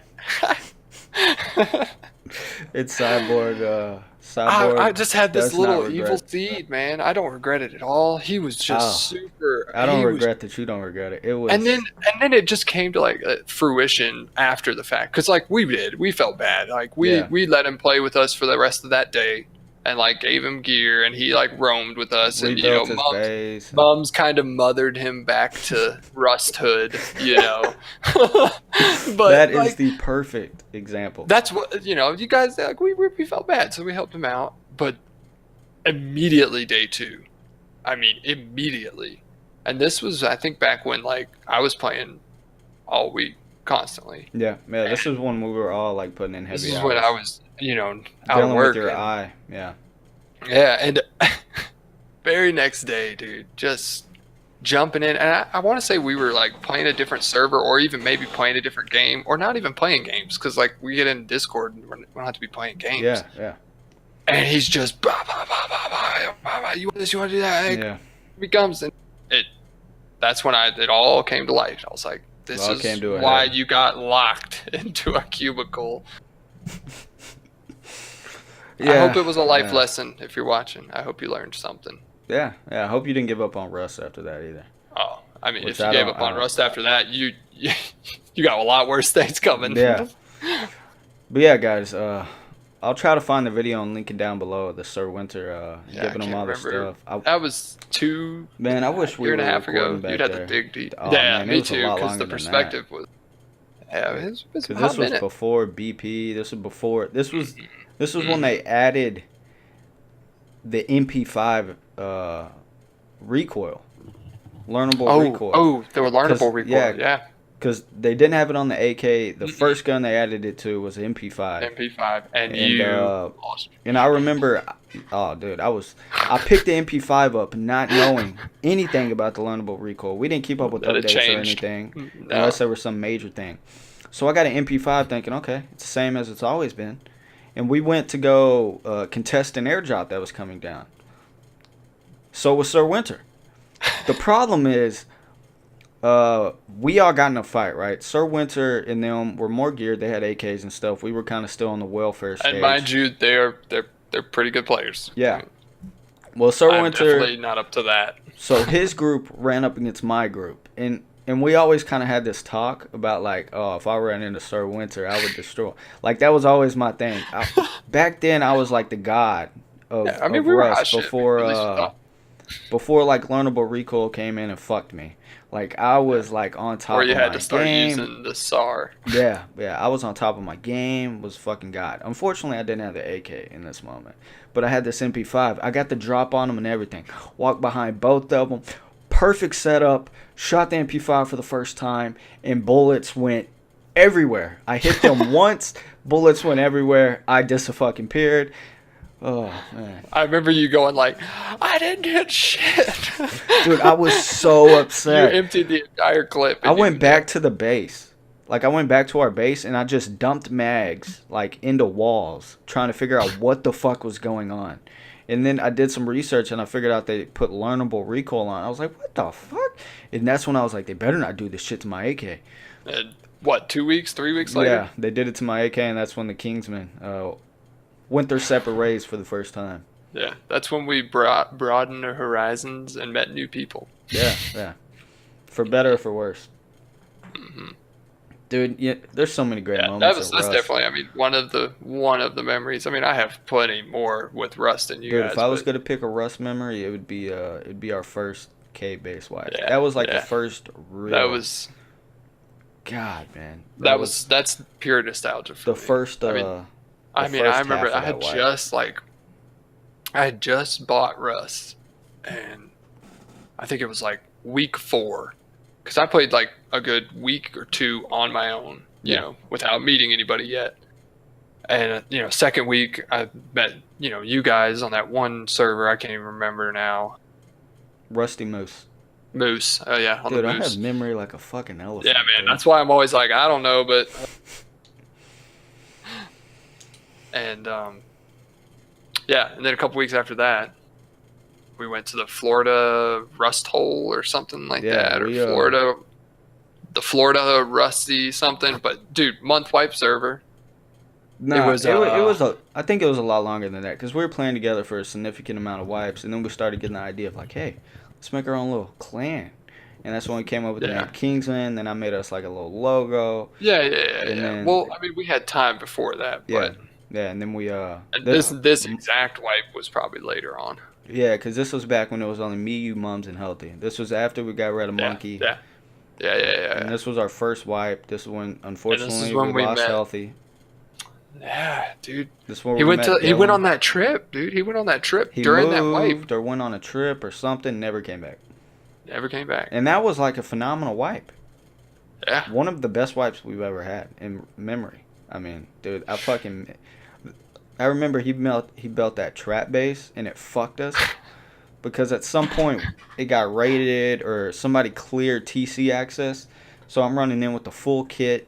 it's Cyborg. I just had this Does not little evil regret. seed, man. I don't regret it at all. He was just Oh, super. I don't He was, regret that you don't regret it. It was. and then it just came to like fruition after the fact, because like we felt bad. Like Yeah. we let him play with us for the rest of that day, and like gave him gear, and he like roamed with us, and you know, Rebuilt his base. Mom's kind of mothered him back to Rust Hood, you know. But That is like, the perfect example. that's what, you know, you guys, like, we felt bad, so we helped him out. But immediately day 2, I mean immediately, and this was, I think, back when like I was playing all week constantly. Yeah. This is when we were all like putting in heavy This is hours. when I was, you know, out dealing of work. with your and- eye. Yeah. Yeah, and very next day, dude, just jumping in, and I want to say we were like playing a different server, or even maybe playing a different game, or not even playing games, because like we get in Discord and we don't have to be playing games. Yeah. Yeah. And he's just bah, bah, bah, bah, bah, bah, bah, you want this, you want to do that. Like, Yeah. he comes, and that's when it all came to light. I was like, this All is came to a why head. you got locked into a cubicle. I hope it was a life lesson. If you're watching, I hope you learned something. Yeah. I hope you didn't give up on Rust after that either. Oh, I mean, Which if you gave up on Rust after that, you got a lot worse things coming. Yeah. But yeah, guys, I'll try to find the video and link it down below of the Sir Winter Yeah, giving I him can't all the remember. stuff. That was Man, I wish we year were and a half ago. recording back You'd have there. the big deep. Oh, Yeah, man, it me was a too. lot Because longer the than perspective was. Yeah, it was Because a this was minute. before BP. This was when they added the MP5 recoil, learnable recoil. Oh, they were learnable recoil. Yeah, because they didn't have it on the AK. The first gun they added it to was MP5. MP5, and And, you lost. And I remember, oh dude, I picked the MP5 up not knowing anything about the learnable recoil. We didn't keep up with That it updates or changed. anything No. unless there was some major thing. So I got an MP5 thinking, okay, it's the same as it's always been. And we went to go contest an airdrop that was coming down. So was Sir Winter. The problem is, we all got in a fight, right? Sir Winter and them were more geared. They had AKs and stuff. We were kind of still on the welfare stage. And mind you, they're pretty good players. Yeah. Well, Sir I'm Winter. definitely not up to that. So his group ran up against my group, and we always kind of had this talk about like, oh, if I ran into Sir Winter, I would destroy. Like that was always my thing. Back then, I was like the god of, Yeah, I mean, of we were Rust hot shit. before At least we thought. before like learnable recoil came in and fucked me. Like I was like on top Or you of had my to start game. using the SAR. Yeah, I was on top of my game, was fucking god. Unfortunately, I didn't have the AK in this moment, but I had this MP5. I got the drop on them and everything. Walked behind both of them. Perfect setup. Shot the MP5 for the first time, and bullets went everywhere. I hit them once, bullets went everywhere. I dis-a-fucking-peered. Oh, man. I remember you going like, I didn't hit shit. Dude, I was so upset. You emptied the entire clip. I went back to the base. Like, I went back to our base, and I just dumped mags, like, into walls, trying to figure out what the fuck was going on. And then I did some research, and I figured out they put learnable recoil on. I was like, what the fuck? And that's when I was like, they better not do this shit to my AK. And what, 2 weeks, 3 weeks later? Yeah, they did it to my AK, and that's when the Kingsmen went their separate ways for the first time. Yeah, that's when we broadened our horizons and met new people. Yeah. For better or for worse. Mm-hmm. Dude, yeah, there's so many great Yeah, moments. that's definitely. I mean, one of the memories. I mean, I have plenty more with Rust than you Dude, guys. if I was but- gonna pick a Rust memory, it'd be our first K base wipe. Yeah, That was like yeah. the first real. That was God, man. that's pure nostalgia for the me. first. I mean, first I remember half of I had that wipe. I had just bought Rust, and I think it was like week 4, because I played like a good week or 2 on my own, you Yeah. know, without meeting anybody yet. And you know, second week I met you guys on that one server. I can't even remember now. Rusty Moose. Moose. Oh yeah, on Dude, the I Moose. have memory like a fucking elephant. Yeah, man. dude. That's why I'm always like, I don't know, but And yeah, and then a couple weeks after that, we went to the Florida Rust Hole or something like that, or the Florida Rusty something. But dude, month wipe server. No, I think it was a lot longer than that because we were playing together for a significant amount of wipes, and then we started getting the idea of like, hey, let's make our own little clan, and that's when we came up with the name Kingsman. Then I made us like a little logo. Yeah. Then, well, I mean, we had time before that, but yeah, and then we and this exact wipe was probably later on. Yeah, because this was back when it was only me, you, Mums, and Healthy. This was after we got rid of Monkey. Yeah. And this was our first wipe. This is when, unfortunately, we lost Healthy. Yeah, dude. This one he went on that trip, dude. He went on that trip during that wipe. Or went on a trip or something. Never came back. Never came back. And that was like a phenomenal wipe. Yeah. One of the best wipes we've ever had in memory. I mean, dude, I remember he built that trap base and it fucked us because at some point it got raided or somebody cleared TC access. So I'm running in with the full kit.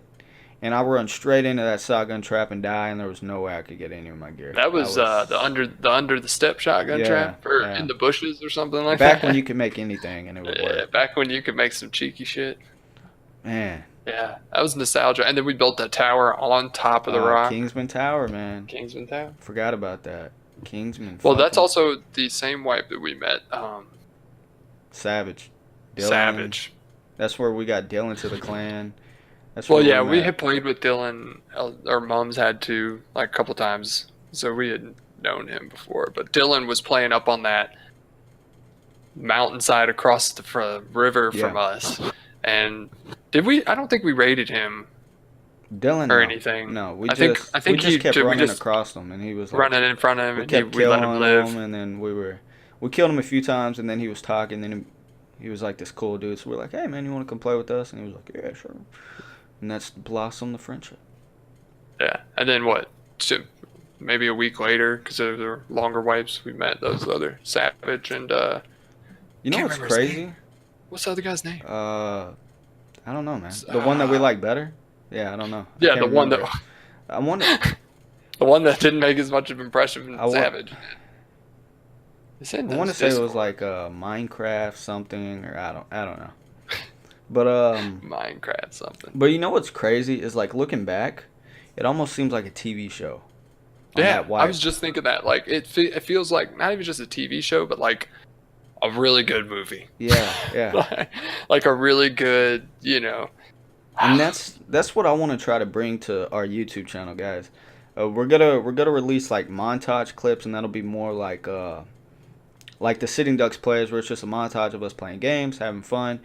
And I run straight into that shotgun trap and die, and there was no way I could get any of my gear. That was the under the step shotgun trap, or in the bushes or something like that. Back when you could make anything and it would work. Back when you could make some cheeky shit. Man. Yeah, that was nostalgia. And then we built that tower on top of the rock. Kingsman Tower, man. Kingsman Tower. Forgot about that. Kingsman. Well, that's also the same wipe that we met. Savage. Dylan. Savage. That's where we got Dylan to the clan. We had played with Dylan. Our moms had to, like, a couple times, so we had known him before. But Dylan was playing up on that mountainside across the river from us. And did we? I don't think we raided him. Dylan or anything. No, we just kept running across him, and he was like, running in front of him, and we let him live. And then we killed him a few times, and then he was talking, and he was like this cool dude. So we're like, hey man, you want to come play with us? And he was like, yeah, sure. And that's blossomed the friendship. Yeah, and then what? Maybe a week later, because there were longer wipes, we met those other Savage and. You know what's crazy? What's the other guy's name? I don't know, man. The one that we like better? Yeah, I don't know. Yeah, the one that. I wonder. The one that didn't make as much of an impression as Savage. I want to say it was like Minecraft something, or I don't know. But Minecraft something. But you know what's crazy is like looking back, it almost seems like a TV show. Yeah, I was just thinking that. Like it feels like not even just a TV show, but like a really good movie. Yeah. like a really good, you know. And that's what I want to try to bring to our YouTube channel, guys. We're gonna release like montage clips, and that'll be more like the Sitting Ducks plays, where it's just a montage of us playing games, having fun.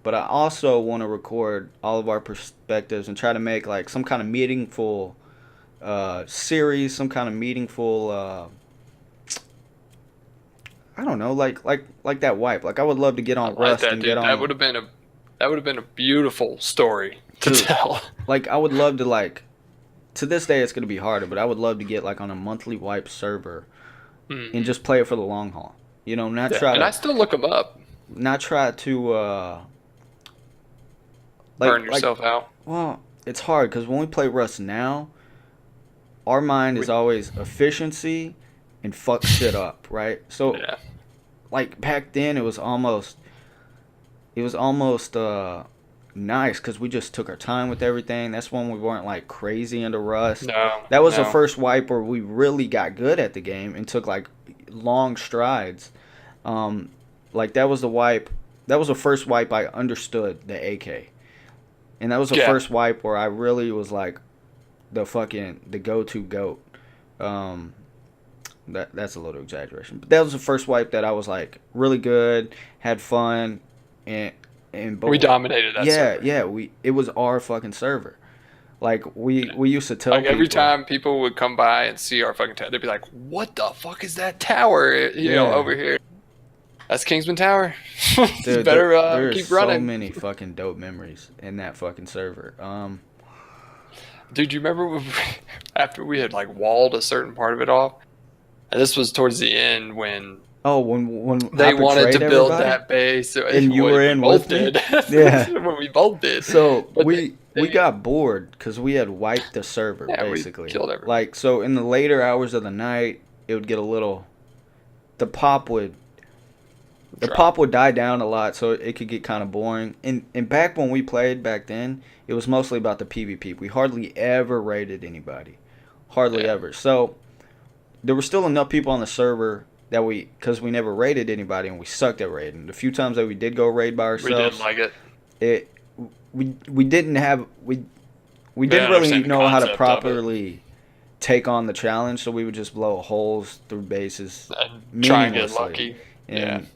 But I also want to record all of our perspectives and try to make like some kind of meaningful series, some kind of meaningful I don't know, like that wipe. Like I would love to get on Rust and get on. That would have been a beautiful story to tell. Like I would love to like. To this day, it's gonna be harder, but I would love to get like on a monthly wipe server and just play it for the long haul. You know, try. And I still look them up. Not try to. Burn yourself out. Well, it's hard because when we play Rust now, our mind is always efficiency and fuck shit up, right? So, like back then, it was almost nice because we just took our time with everything. That's when we weren't like crazy into Rust. That was the first wipe where we really got good at the game and took like long strides. Like that was the wipe. That was the first wipe I understood the AK. And that was the first wipe where I really was like the go-to goat. That's a little exaggeration. But that was the first wipe that I was like really good, had fun, and we dominated that server. Yeah, it was our fucking server. Like we used to tell like every time people would come by and see our fucking tower, they'd be like, "What the fuck is that tower? You know, over here." That's Kingsman Tower. Dude, better keep running. So many fucking dope memories in that fucking server. Dude, you remember after we had like walled a certain part of it off, and this was towards the end when they wanted to build that base, and you were in with it. Yeah, when we both did. So we got bored because we had wiped the server, Yeah, basically. we killed everyone. Like, so in the later hours of the night, it would get a little. The pop would die down a lot, so it could get kind of boring. And back when we played back then, it was mostly about the PvP. We hardly ever raided anybody, hardly ever. So there were still enough people on the server that because we never raided anybody and we sucked at raiding. The few times that we did go raid by ourselves, We didn't like it. We didn't didn't really understand the know how to concept of it. properly take on the challenge, so we would just blow holes through bases And try and get meaninglessly. lucky. And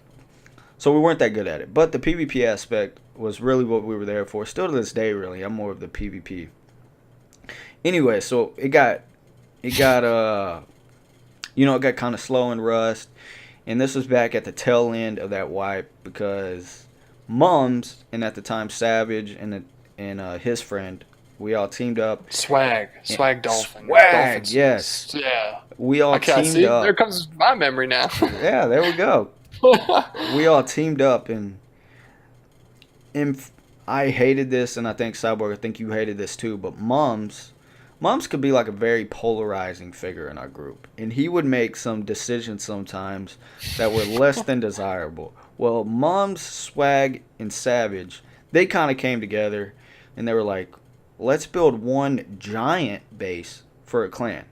so we weren't that good at it. But the PvP aspect was really what we were there for. Still to this day, really, I'm more of the PvP. Anyway, so it got kind of slow in Rust, and this was back at the tail end of that wipe because Mums and at the time Savage and his friend, we all teamed up. Swag Dolphin. Swag, Dolphins. yes. Yeah. We all Okay, teamed see, up. there comes my memory now. Yeah, there we go. We all teamed up, and I hated this, and I think Cyborg, I think you hated this too, but Mums could be like a very polarizing figure in our group, and he would make some decisions sometimes that were less than desirable. Well, Mums, Swag, and Savage, they kind of came together, and they were like, let's build one giant base for a clan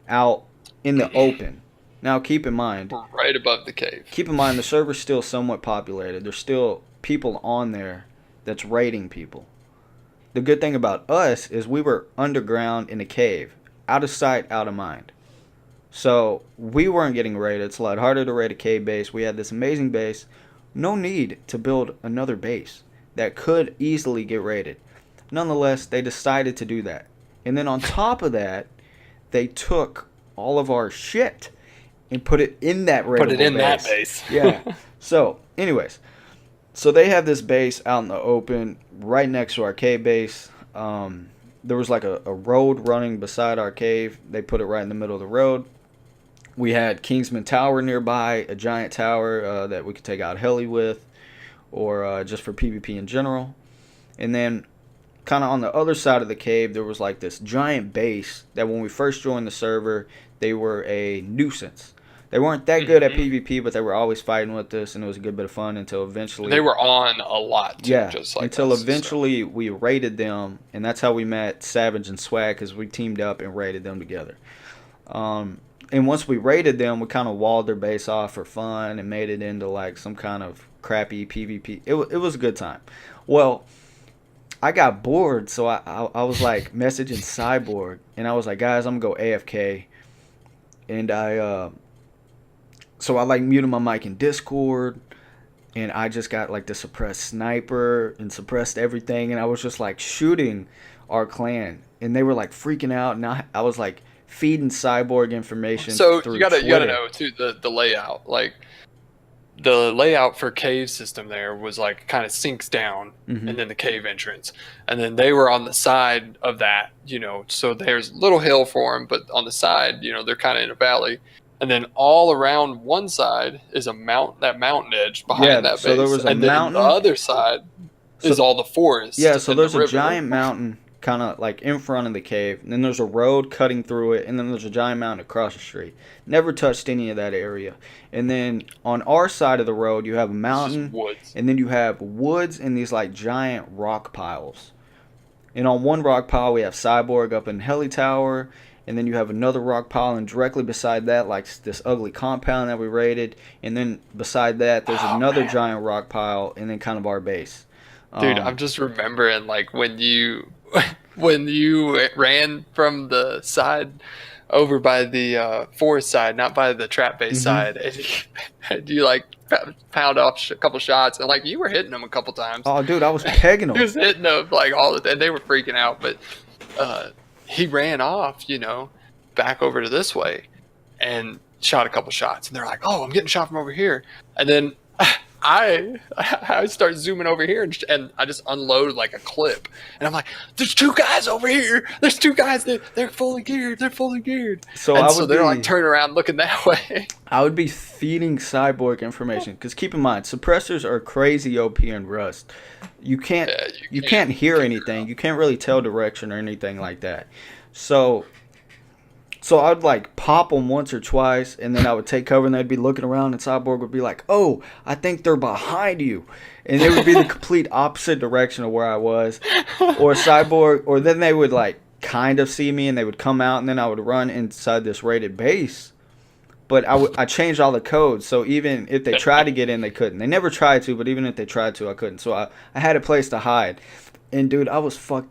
out in the open. Now, keep in mind, right above the cave. Keep in mind, the server's still somewhat populated. There's still people on there that's raiding people. The good thing about us is we were underground in a cave. Out of sight, out of mind. So, we weren't getting raided. It's a lot harder to raid a cave base. We had this amazing base. No need to build another base that could easily get raided. Nonetheless, they decided to do that. And then on top of that, they took all of our shit and put it in that raidable base. Put it in that base. Yeah. So, anyways. So they have this base out in the open right next to our cave base. There was like a road running beside our cave. They put it right in the middle of the road. We had Kingsman Tower nearby, a giant tower that we could take out heli with, or just for PvP in general. And then kind of on the other side of the cave, there was like this giant base that when we first joined the server, they were a nuisance. They weren't that good at PvP, but they were always fighting with us, and it was a good bit of fun until eventually... They were on a lot, too, yeah, just like until us, eventually we raided them, and that's how we met Savage and Swag, because we teamed up and raided them together. And once we raided them, we kind of walled their base off for fun and made it into like some kind of crappy PvP. It was a good time. Well, I got bored, so I was like messaging Cyborg, and I was like, guys, I'm going to go AFK. And so I like muted my mic in Discord, and I just got like the suppressed sniper and suppressed everything, and I was just like shooting our clan, and they were like freaking out, and I was like feeding Cyborg information. So through you gotta Twitter. know too the layout. Like the layout for cave system there was like kind of sinks down, and then the cave entrance, and then they were on the side of that, so there's a little hill for them, but on the side, they're kind of in a valley. And then all around one side is that mountain edge behind that base. So there was a and mountain. Then the other side is all the forest. Yeah, so there's the a giant mountain kind of like in front of the cave. And then there's a road cutting through it. And then there's a giant mountain across the street. Never touched any of that area. And then on our side of the road, you have a mountain. Woods. And then you have woods and these like giant rock piles. And on one rock pile, we have Cyborg up in Heli Tower. And then you have another rock pile, and directly beside that, like this ugly compound that we raided. And then beside that, there's another giant rock pile, and then kind of our base. Dude, I'm just remembering like when you ran from the side over by the forest side, not by the trap base side, and you like pound off a couple shots, and like you were hitting them a couple times. Oh, dude, I was pegging them. He was hitting them like and they were freaking out, but. He ran off, back over to this way and shot a couple shots. And they're like, oh, I'm getting shot from over here. And then I start zooming over here and I just unload like a clip, and I'm like, "There's two guys over here. There's two guys. They're fully geared. They're fully geared." So And so they're like turning around looking that way. I would be feeding Cyborg information because keep in mind, suppressors are crazy OP in Rust. You can't Yeah, you can't hear anything. You can't really tell direction or anything like that. So I'd like pop them once or twice, and then I would take cover, and they'd be looking around, and Cyborg would be like, "Oh, I think they're behind you," and it would be the complete opposite direction of where I was. Or then they would like kind of see me, and they would come out, and then I would run inside this raided base. But I changed all the codes, so even if they tried to get in, they couldn't. They never tried to, but even if they tried to, I couldn't. So I had a place to hide. And dude,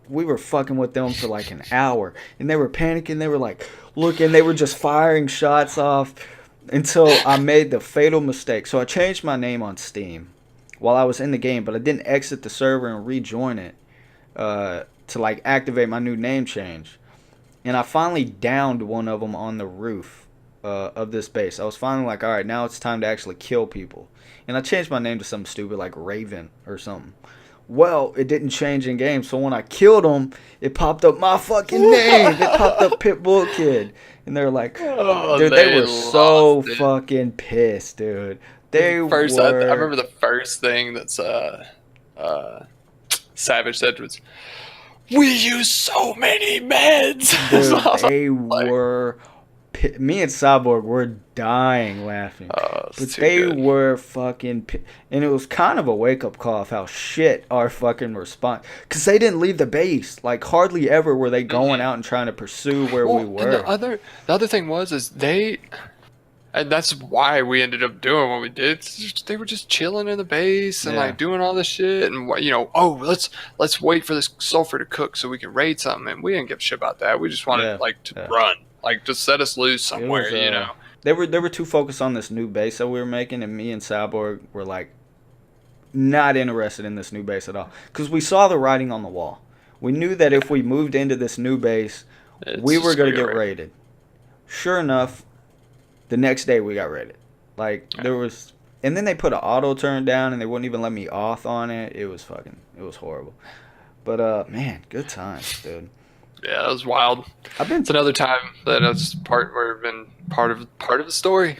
we were fucking with them for like an hour, and they were panicking. They were like looking. They were just firing shots off until I made the fatal mistake. So I changed my name on Steam while I was in the game, but I didn't exit the server and rejoin it to like activate my new name change. And I finally downed one of them on the roof of this base. I was finally like, all right, now it's time to actually kill people. And I changed my name to something stupid like Raven or something. Well, it didn't change in game, so when I killed him, it popped up my fucking name. It popped up Pitbullkid, and they're like, dude, they were so fucking pissed, dude. They were. I remember the first thing that's Savage said was, "We use so many meds." Dude, they were. Me and Cyborg were dying laughing. But they were fucking... And it was kind of a wake-up call of how shit our fucking response... Because they didn't leave the base. Like, hardly ever were they going out and trying to pursue where we were. And the other thing was they... And that's why we ended up doing what we did. They were just chilling in the base and like doing all this shit. And, you know, let's wait for this sulfur to cook so we can raid something. And we didn't give a shit about that. We just wanted, to run. Like, just set us loose somewhere, you know. They were too focused on this new base that we were making, and me and Cyborg were, like, not interested in this new base at all. Because we saw the writing on the wall. We knew that if we moved into this new base, we were going to get raided. Sure enough, the next day we got raided. Like, there was... And then they put an auto turn down, and they wouldn't even let me off on it. It was horrible. But, man, good times, dude. Yeah, it was wild. It's another time that it's part where we've been part of the story.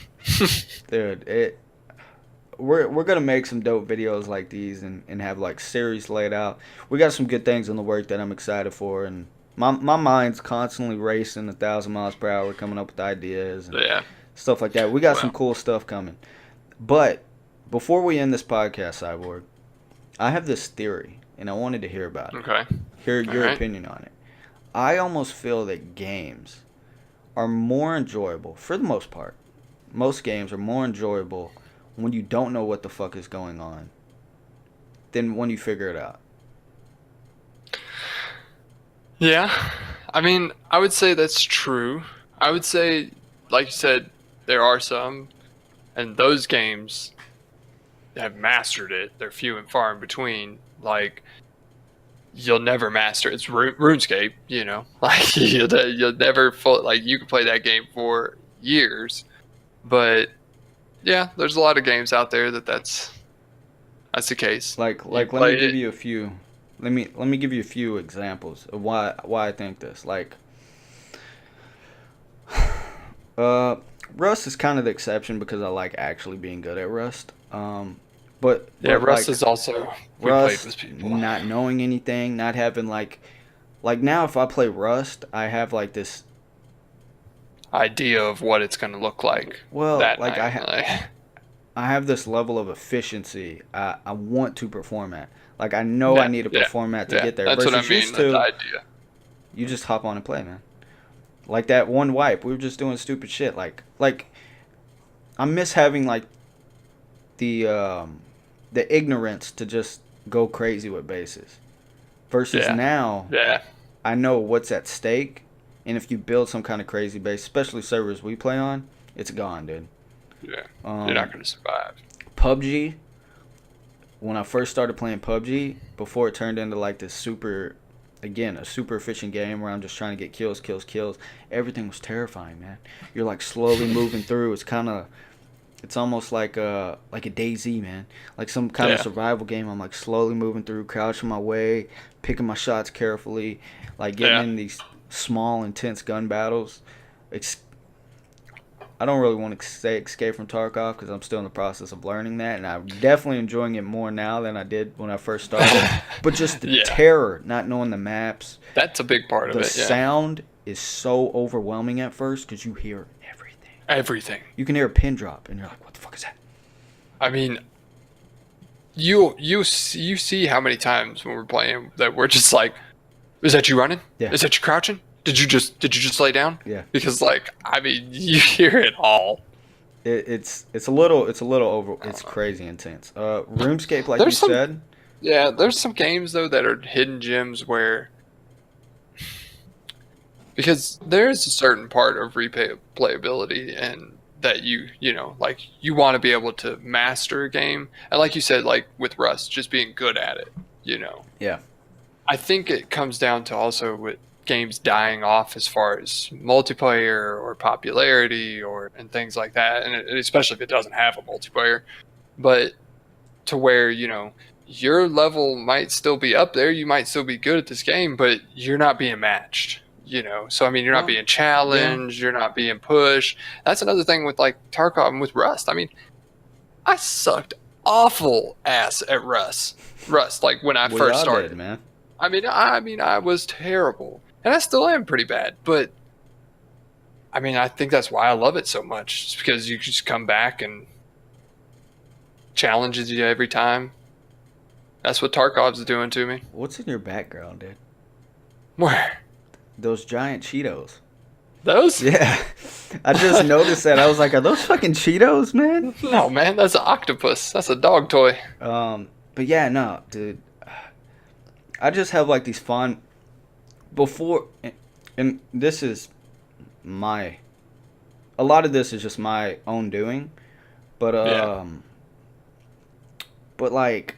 Dude, we're gonna make some dope videos like these and have like series laid out. We got some good things in the work that I'm excited for, and my mind's constantly racing 1,000 miles per hour, coming up with ideas and stuff like that. We got some cool stuff coming. But before we end this podcast, Cyborg, I have this theory, and I wanted to hear about it. Okay. Hear your opinion on it. I almost feel that games are more enjoyable, for the most part. Most games are more enjoyable when you don't know what the fuck is going on than when you figure it out. Yeah. I mean, I would say that's true. I would say, like you said, there are some, and those games have mastered it. They're few and far in between. Like, you'll never master it's RuneScape, you know. Like you'll never you can play that game for years, but yeah, there's a lot of games out there that's the case. Like let me give you a few. Let me give you a few examples of why I think this. Like, Rust is kind of the exception because I like actually being good at Rust. But Rust is also Rust, with people. Not knowing anything, not having like now if I play Rust, I have like this idea of what it's going to look like. Well, I have this level of efficiency I want to perform at. Like, I know I need to perform at to get there. That's what I mean. That's the idea. You just hop on and play, man. Like that one wipe, we were just doing stupid shit. Like I miss having like the ignorance to just go crazy with bases. Versus now, I know what's at stake, and if you build some kind of crazy base, especially servers we play on, it's gone, dude. Yeah, you're not going to survive. PUBG, when I first started playing PUBG, before it turned into like this super efficient game where I'm just trying to get kills, everything was terrifying, man. You're like slowly moving through. It's kind of It's almost like a DayZ, man. Like some kind of Yeah. survival game. I'm like slowly moving through, crouching my way, picking my shots carefully, like getting Yeah. in these small, intense gun battles. Ex- I don't really want to say escape from Tarkov because I'm still in the process of learning that, and I'm definitely enjoying it more now than I did when I first started. But just the Yeah. terror, not knowing the maps, That's a big part of the it. Yeah. sound is so overwhelming at first because you hear everything. Everything. You can hear a pin drop, and you're like, "What the fuck is that?" I mean, you see how many times when we're playing that we're just like, is that you running? Yeah. Is that you crouching? Did you just lay down? Yeah. Because like I mean you hear it all. It's a little over. It's crazy intense. RuneScape, like you There's some said, Yeah, there's some games though that are hidden gems where because there's a certain part of replayability and that you know like you want to be able to master a game and like you said like with Rust just being good at it, you know. yeah, I think it comes down to also with games dying off as far as multiplayer or popularity or and things like that, and especially if it doesn't have a multiplayer. But to where you know your level might still be up there, you might still be good at this game, but you're not being matched. You know, so I mean, you're not well, being yeah, challenged, you're not being pushed. That's another thing with like Tarkov and with Rust. I mean, I sucked awful ass at Rust. Rust, like when I we first all did, started. man. I mean, I was terrible, and I still am pretty bad. But I mean, I think that's why I love it so much. It's because you just come back and challenges you every time. That's what Tarkov's doing to me. What's in your background, dude? Where Those giant Cheetos. those? Yeah, I just noticed that. I was like, "Are those fucking Cheetos, man?" No, man, that's an octopus. That's a dog toy. But yeah, no, dude. I just have like these fun before, and this is my. A lot of this is just my own doing, but Yeah, but like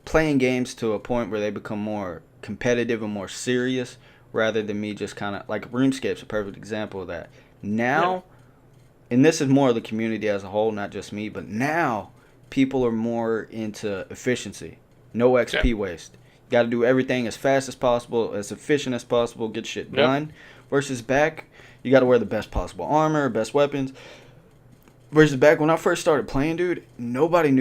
playing games to a point where they become more competitive and more serious rather than me just kind of like RuneScape's a perfect example of that. yeah, Now, and this is more of the community as a whole, not just me, but now people are more into efficiency, no yeah, XP waste. You got to do everything as fast as possible, as efficient as possible, get shit yep, done. Versus back, you got to wear the best possible armor, best weapons. Versus back when I first started playing, dude, nobody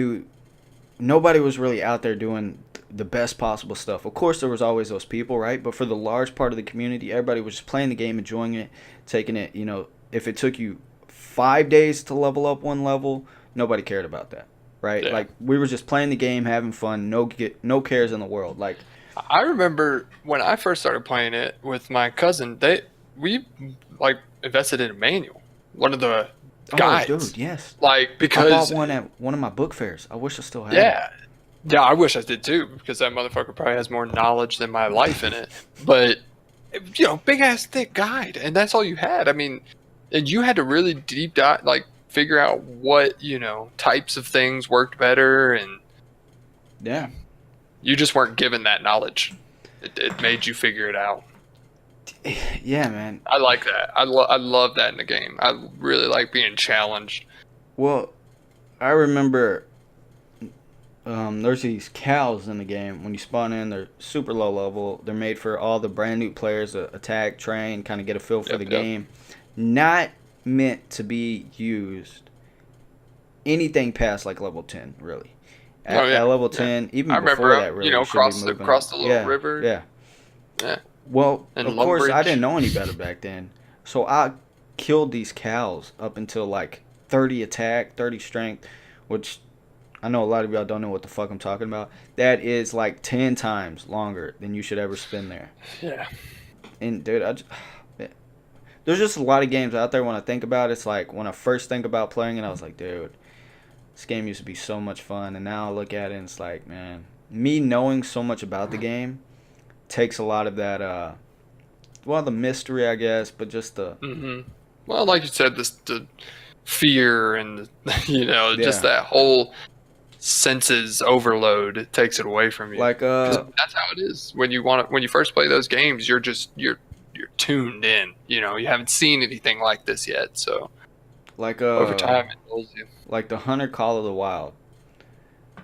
was really out there doing the best possible stuff. Of course, there was always those people, right? But for the large part of the community, everybody was just playing the game, enjoying it, taking it. You know, if it took you 5 days to level up one level, nobody cared about that, right? yeah. Like we were just playing the game, having fun, no cares in the world. Like, I remember when I first started playing it with my cousin. We like invested in a manual, one of the oh, guides, dude, yes, like I bought because one at one of my book fairs. I wish I still had it. yeah, yeah. I wish I did too because that motherfucker probably has more knowledge than my life in it. But you know, big ass thick guide, and that's all you had. I mean, and you had to really deep dive, like figure out what you know types of things worked better, and Yeah, you just weren't given that knowledge. It made you figure it out. yeah, man. I like that. I love that in the game. I really like being challenged. Well, I remember there's these cows in the game. When you spawn in, they're super low level. They're made for all the brand new players to attack, train, kind of get a feel for Yep, the yep. game. Not meant to be used anything past like level 10, really. Oh At yeah, level yeah. 10, I even before remember that, you really, know you should be moving up. across the little Yeah, river. yeah. Yeah, Well, and of course, I didn't Lumbridge. know any better back then. So I killed these cows up until like 30 attack, 30 strength, which I know a lot of y'all don't know what the fuck I'm talking about. That is like 10 times longer than you should ever spend there. Yeah, And dude, there's just a lot of games out there when I think about it. It's like when I first think about playing it, I was like, dude, this game used to be so much fun. And now I look at it and it's like, man, me knowing so much about the game takes a lot of that, well, the mystery, I guess, but just the, hmm Well, like you said, this the fear and you know just yeah. that whole senses overload. It takes it away from you Like, because that's how it is when you want to, when you first play those games. You're tuned in. You know, you haven't seen anything like this yet, so Like Over time, it knows you. like the Hunter Call of the Wild.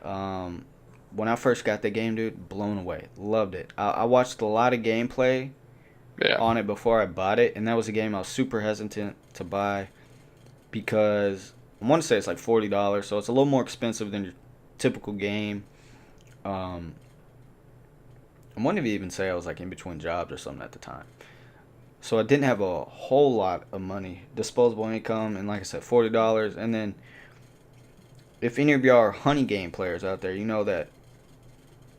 Um, when I first got the game, dude, blown away. Loved it. I watched a lot of gameplay Yeah. on it before I bought it, and that was a game I was super hesitant to buy because I want to say it's like $40, so it's a little more expensive than your typical game. Um, I wanted to even say I was like in between jobs or something at the time. So I didn't have a whole lot of money, disposable income, and like I said, $40. And then, if any of y'all are honey game players out there, you know that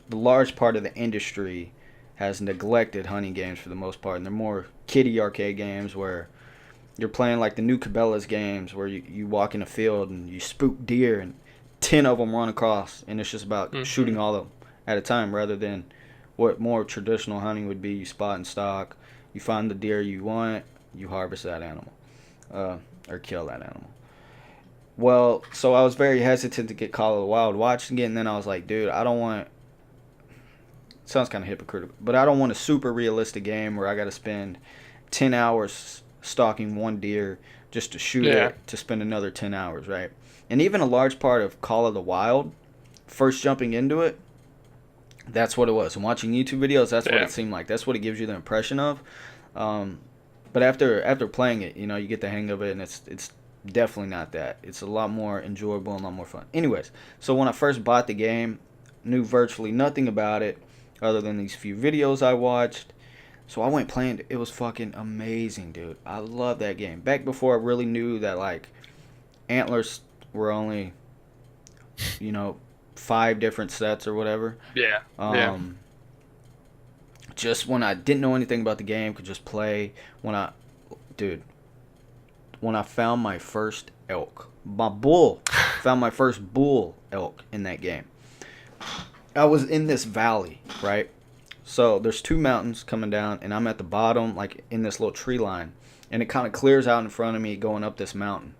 the large part of the industry has neglected hunting games for the most part, and they're more kiddie arcade games where you're playing like the new Cabela's games where you walk in a field and you spook deer and 10 of them run across, and it's just about Mm-hmm. shooting all of them at a time rather than what more traditional hunting would be. You spot and stalk, you find the deer you want, you harvest that animal, or kill that animal. Well, so I was very hesitant to get Call of the Wild, watching it, and then I was like, dude, I don't want. Sounds kind of hypocritical, but I don't want a super realistic game where I got to spend 10 hours stalking one deer just to shoot Yeah. it to spend another 10 hours, right? And even a large part of Call of the Wild, first jumping into it, that's what it was. And watching YouTube videos, that's what Yeah. it seemed like. That's what it gives you the impression of. Um, but after playing it, you get the hang of it, and it's definitely not that. It's a lot more enjoyable and a lot more fun. Anyways, so when I first bought the game, knew virtually nothing about it other than these few videos I watched. So I went playing. It was fucking amazing, dude. I love that game. Back before I really knew that like antlers were only, you know, 5 different sets or whatever. Yeah. Yeah. Um, just when I didn't know anything about the game, could just play. Dude, when I found my first elk, my bull, found my first bull elk in that game. I was in this valley, right? So there's 2 mountains coming down, and I'm at the bottom, like in this little tree line, and it kind of clears out in front of me going up this mountain,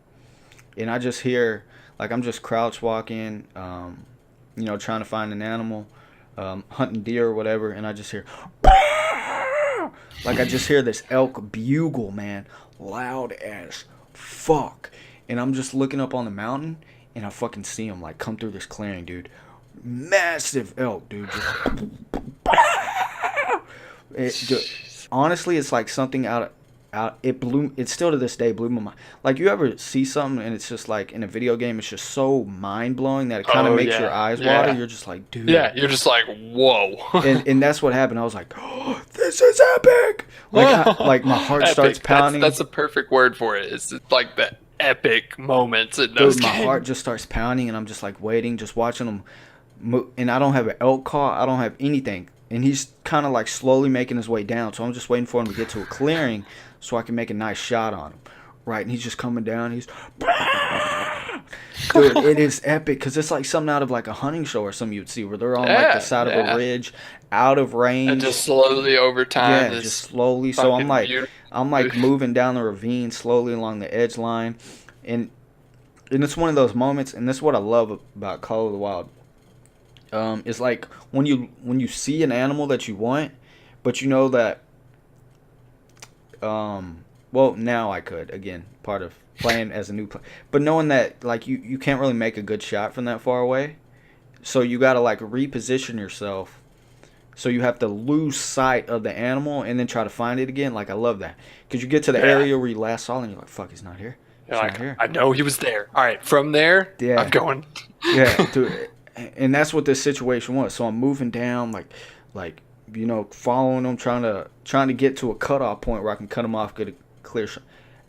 and I just hear, like I'm just crouch walking, trying to find an animal, hunting deer or whatever, and I just hear, like I just hear this elk bugle, man, loud as fuck, and I'm just looking up on the mountain, and I fucking see him like come through this clearing, dude. Massive elk, dude. Just dude, honestly, it's like something out. It blew. It still to this day blew my mind. Like you ever see something and it's just like in a video game, it's just so mind blowing that it kind of Oh makes your yeah. eyes water. Yeah. You're just like, dude. Yeah. You're just like, whoa. And that's what happened. I was like, oh, this is epic. Like my heart starts Epic. pounding. That's a perfect word for it. It's like the epic moments in those Dude, my games. heart just starts pounding, and I'm just like waiting, just watching them move. And I don't have an elk call. I don't have anything. And he's kind of like slowly making his way down. So I'm just waiting for him to get to a clearing so I can make a nice shot on him. Right? And he's just coming down. He's. Dude, it is epic because it's like something out of like a hunting show or something you'd see where they're on like the Yeah. side of a Yeah. ridge, out of And range. just slowly over time, Yeah, just this slowly. So fucking beautiful. I'm like moving down the ravine slowly along the edge line, and it's one of those moments, and this is what I love about Call of the Wild. It's like when you see an animal that you want, but you know that. Well, now I could again, part of playing as a new player, but knowing that like you can't really make a good shot from that far away, so you got to like reposition yourself. So you have to lose sight of the animal and then try to find it again. Like I love that because you get to the Yeah. area where you last saw it and you're like, "Fuck, he's not here. He's You're not like, here." I know he was there. All right, from there, Yeah. I'm going. Yeah, dude, and that's what this situation was. So I'm moving down, like following him, trying to get to a cutoff point where I can cut him off, get a clear shot.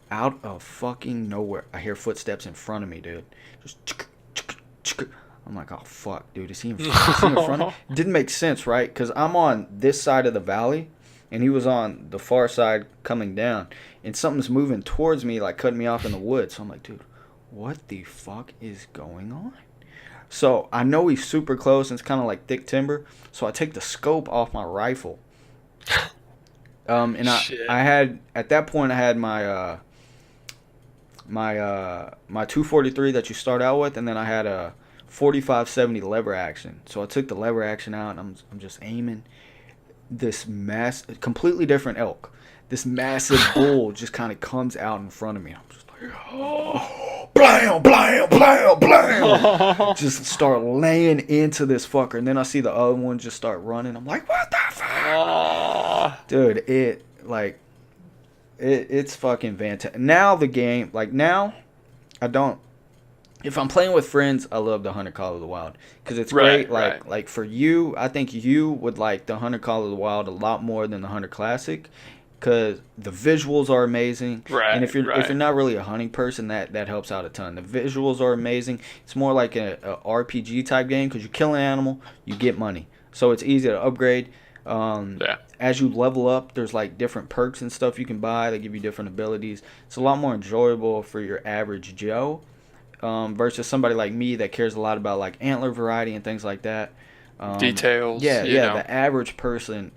Out of fucking nowhere, I hear footsteps in front of me, dude. Just. I'm like, oh fuck, dude, is he in front of me? It didn't make sense, right? Because I'm on this side of the valley, and he was on the far side coming down, and something's moving towards me, like cutting me off in the woods. So I'm like, dude, what the fuck is going on? So I know he's super close, and it's kind of like thick timber. So I take the scope off my rifle. And Shit. I had at that point I had my 243 that you start out with, and then I had a 45-70 lever action. So I took the lever action out, and I'm just aiming. This completely different elk. This massive bull just kind of comes out in front of me. I'm just like, blam, blam, blam, blam. Just start laying into this fucker. And then I see the other one just start running. I'm like, what the fuck? Dude, it's fucking fantastic. Now the game, like now, I don't. If I'm playing with friends, I love the Hunter Call of the Wild because it's great. Like for you, I think you would like the Hunter Call of the Wild a lot more than the Hunter Classic because the visuals are amazing. Right. And if you're not really a hunting person, that helps out a ton. The visuals are amazing. It's more like a RPG type game because you kill an animal, you get money, so it's easy to upgrade. As you level up, there's like different perks and stuff you can buy. They give you different abilities. It's a lot more enjoyable for your average Joe. Versus somebody like me that cares a lot about like antler variety and things like that. Details. Yeah. The average person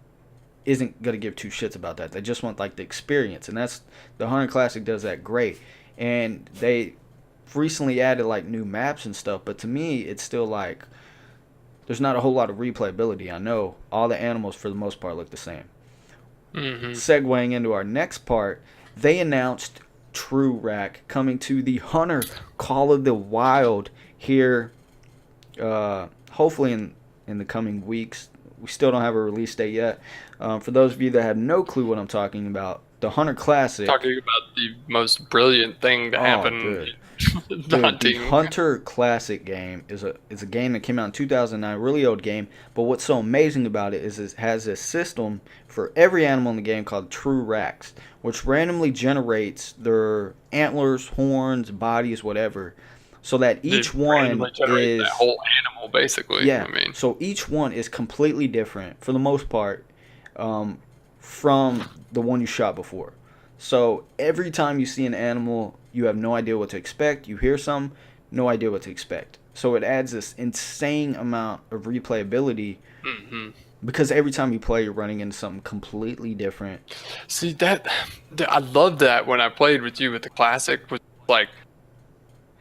isn't gonna give two shits about that. They just want like the experience, and that's the Hunter Classic does that great. And they recently added like new maps and stuff, but to me, it's still like there's not a whole lot of replayability. I know all the animals for the most part look the same. Mm-hmm. Segueing into our next part, they announced True Rack coming to the Hunter Call of the Wild here hopefully in the coming weeks. We still don't have a release date yet. For those of you that have no clue what I'm talking about, the Hunter Classic, talking about the most brilliant thing to happen dude, the Hunter Classic game is a game that came out in 2009, really old game, but what's so amazing about it is it has a system for every animal in the game called True Racks, which randomly generates their antlers, horns, bodies, whatever, so that each one is that whole animal basically. Yeah. So each one is completely different for the most part from the one you shot before. So every time you see an animal, you have no idea what to expect. You hear some, no idea what to expect. So it adds this insane amount of replayability. Mm-hmm. Because every time you play, you're running into something completely different. See, I love that when I played with you with the Classic, with like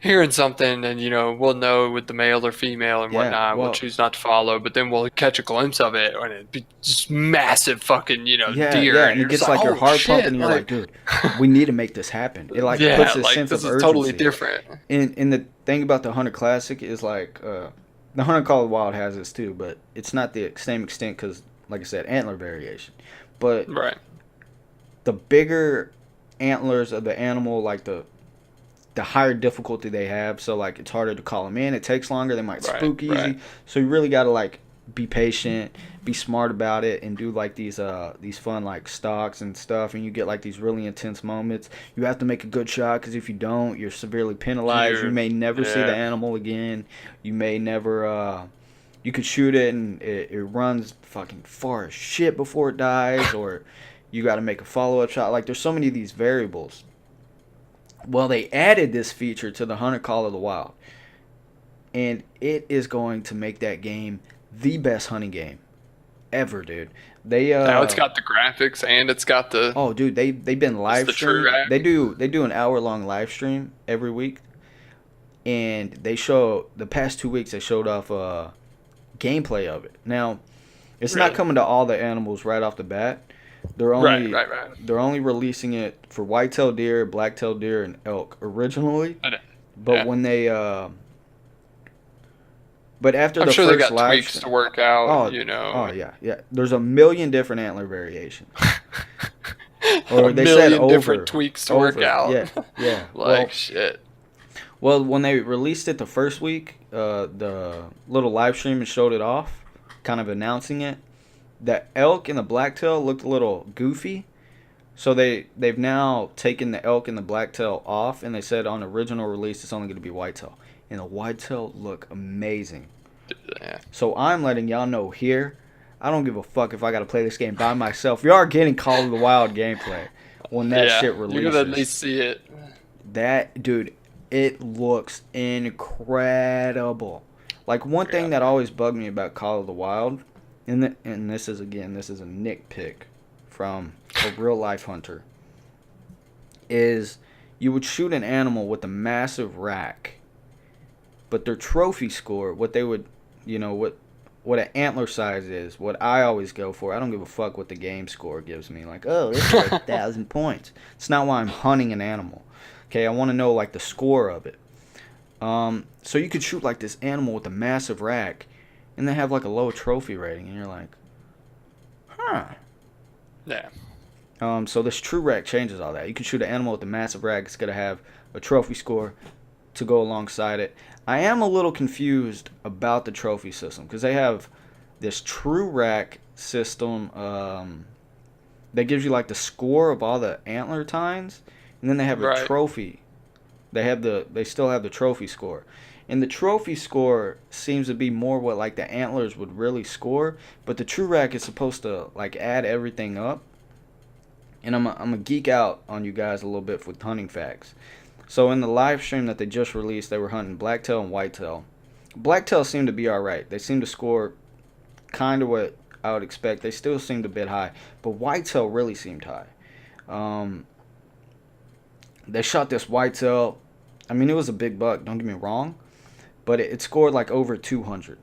hearing something and we'll know with the male or female and whatnot. We'll choose not to follow, but then we'll catch a glimpse of it and it'd be just massive fucking deer. Yeah, and it gets like your heart pumping and you're like, dude, we need to make this happen. It like puts a sense of urgency. Is totally different. And the thing about the Hunter Classic is like the Hunter Call of the Wild has this too, but it's not the same extent because, like I said, antler variation. But the bigger antlers of the animal, like the higher difficulty they have, so like it's harder to call them in. It takes longer. They might spook easy. So you really got to like be patient, be smart about it, and do like these fun like stalks and stuff. And you get like these really intense moments. You have to make a good shot because if you don't, you're severely penalized. You may never see the animal again. You may never. You could shoot it and it runs fucking far as shit before it dies, or you got to make a follow-up shot. Like there's so many of these variables. Well, they added this feature to the Hunter Call of the Wild, and it is going to make that game the best hunting game ever, dude. Now it's got the graphics and it's got the dude, they've been live streaming. They do an hour-long live stream every week, and the past 2 weeks they showed off gameplay of it. Now, it's not coming to all the animals right off the bat. They're only releasing it for white-tailed deer, black-tailed deer, and elk originally. But when they but after I'm the sure first they got live tweaks to work out, Oh yeah. There's a million different antler variations. Or they said different tweaks to work out. Yeah. Shit. Well, when they released it the first week, the little live stream and showed it off, kind of announcing it. The elk and the blacktail looked a little goofy, so they've now taken the elk and the blacktail off, and they said on the original release it's only going to be whitetail, and the whitetail look amazing. Yeah. So I'm letting y'all know here, I don't give a fuck if I got to play this game by myself. You are getting Call of the Wild gameplay when that shit releases. You're gonna at least see it. That dude, it looks incredible. Like one thing that always bugged me about Call of the Wild. And this is a nitpick from a real life hunter, is you would shoot an animal with a massive rack, but their trophy score, what they would, what an antler size is, what I always go for, I don't give a fuck what the game score gives me. Like, oh, this is 1,000 points. It's not why I'm hunting an animal. Okay, I want to know like the score of it. So you could shoot like this animal with a massive rack, and they have like a low trophy rating, and you're like, huh. Yeah. So this true rack changes all that. You can shoot an animal with a massive rack. It's gonna have a trophy score to go alongside it. I am a little confused about the trophy system because they have this true rack system that gives you like the score of all the antler tines, and then they have a Right. trophy. They still have the trophy score. And the trophy score seems to be more what like the antlers would really score, but the true rack is supposed to like add everything up. And I'm a geek out on you guys a little bit with hunting facts. So in the live stream that they just released, they were hunting blacktail and whitetail. Blacktail seemed to be alright. They seemed to score kind of what I would expect. They still seemed a bit high, but whitetail really seemed high. They shot this whitetail. I mean, it was a big buck, don't get me wrong, but it scored like over 200.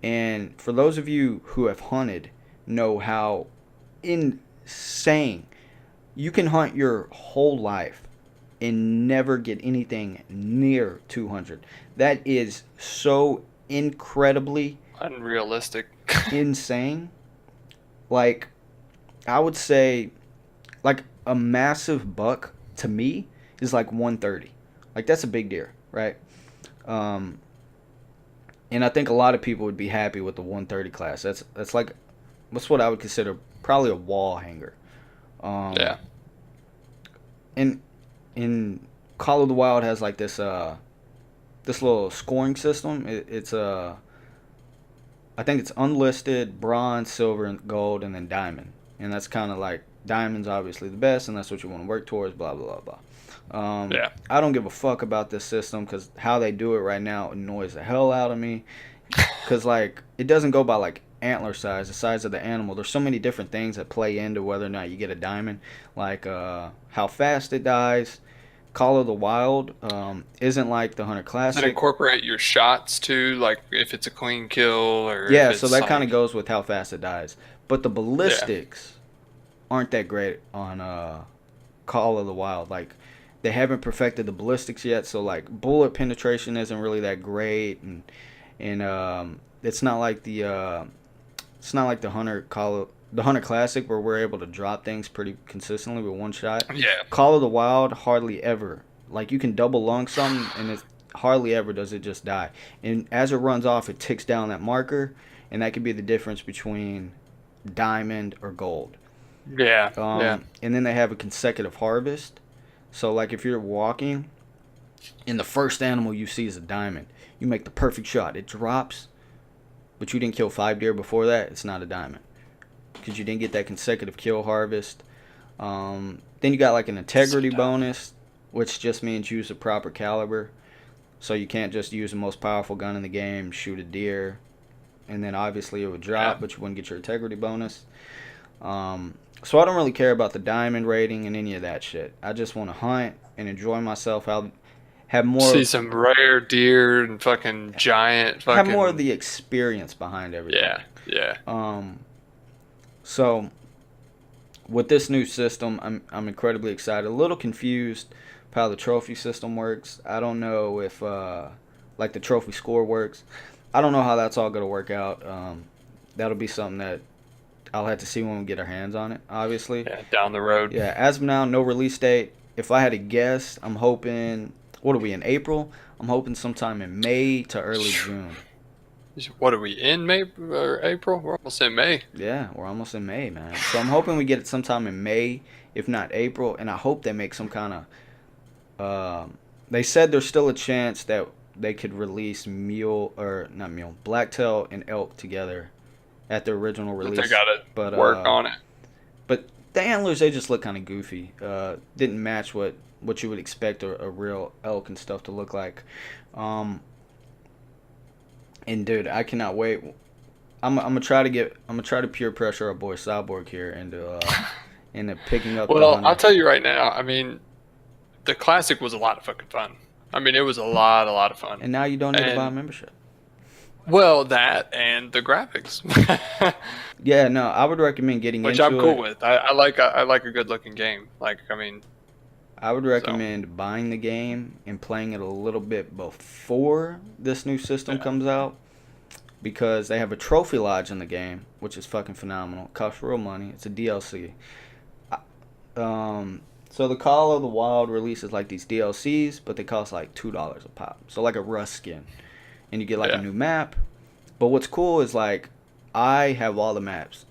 And for those of you who have hunted, know how insane you can hunt your whole life and never get anything near 200. That is so incredibly Unrealistic. insane. Like, I would say, like, a massive buck to me is like 130. Like, that's a big deer, right? And I think a lot of people would be happy with the 130 class. That's like, what's what I would consider probably a wall hanger. Yeah. In Call of the Wild has like this little scoring system. It's I think it's unlisted, bronze, silver, and gold, and then diamond. And that's kind of like diamond's obviously the best, and that's what you want to work towards. Blah blah blah blah. Yeah. I don't give a fuck about this system because how they do it right now annoys the hell out of me. Because like it doesn't go by like antler size, the size of the animal. There's so many different things that play into whether or not you get a diamond, like how fast it dies. Call of the Wild isn't like the Hunter Does it Classic. incorporate your shots too? Like if it's a clean kill or Yeah, if so it's that like, kind of goes with how fast it dies. But the ballistics aren't that great on Call of the Wild. Like they haven't perfected the ballistics yet, so like bullet penetration isn't really that great, and it's not like the Hunter Classic where we're able to drop things pretty consistently with one shot. Yeah. Call of the Wild hardly ever. Like you can double lung something and it's hardly ever does it just die. And as it runs off, it ticks down that marker, and that could be the difference between diamond or gold. Yeah. Yeah. And then they have a consecutive harvest. So like if you're walking and the first animal you see is a diamond, you make the perfect shot. It drops, but you didn't kill 5 deer before that, it's not a diamond. Because you didn't get that consecutive kill harvest. Then you got like an integrity bonus, which just means use the proper caliber. So you can't just use the most powerful gun in the game, shoot a deer, and then obviously it would drop, but you wouldn't get your integrity bonus. So I don't really care about the diamond rating and any of that shit. I just want to hunt and enjoy myself. I'll have more. See some rare deer and fucking giant. Fucking, have more of the experience behind everything. Yeah. Yeah. So with this new system, I'm incredibly excited. A little confused how the trophy system works. I don't know if like the trophy score works. I don't know how that's all gonna work out. That'll be something that I'll have to see when we get our hands on it, obviously. Yeah, down the road. Yeah, as of now, no release date. If I had to guess, I'm hoping, what are we, in April? I'm hoping sometime in May to early June. What are we in May or April? We're almost in May. Yeah, we're almost in May, man. So I'm hoping we get it sometime in May, if not April, and I hope they make some kind of, they said there's still a chance that they could release blacktail and elk together at the original release. They gotta work on it. But the antlers, they just look kind of goofy. Didn't match what you would expect a real elk and stuff to look like. And dude, I cannot wait. I'm gonna try to peer pressure our boy Cyborg here into picking up. Well, I'll tell you right now. I mean, the classic was a lot of fucking fun. I mean, it was a lot of fun. And now you don't need to buy a membership. Well, that and the graphics. Yeah, no, I would recommend getting which into I'm cool it. with. I like a good looking game. Like, I mean, I would recommend buying the game and playing it a little bit before this new system comes out, because they have a trophy lodge in the game, which is fucking phenomenal. It costs real money. It's a DLC. So the Call of the Wild releases like these DLCs, but they cost like $2 a pop. So like a Rust skin, and you get like a new map. But what's cool is like I have all the maps.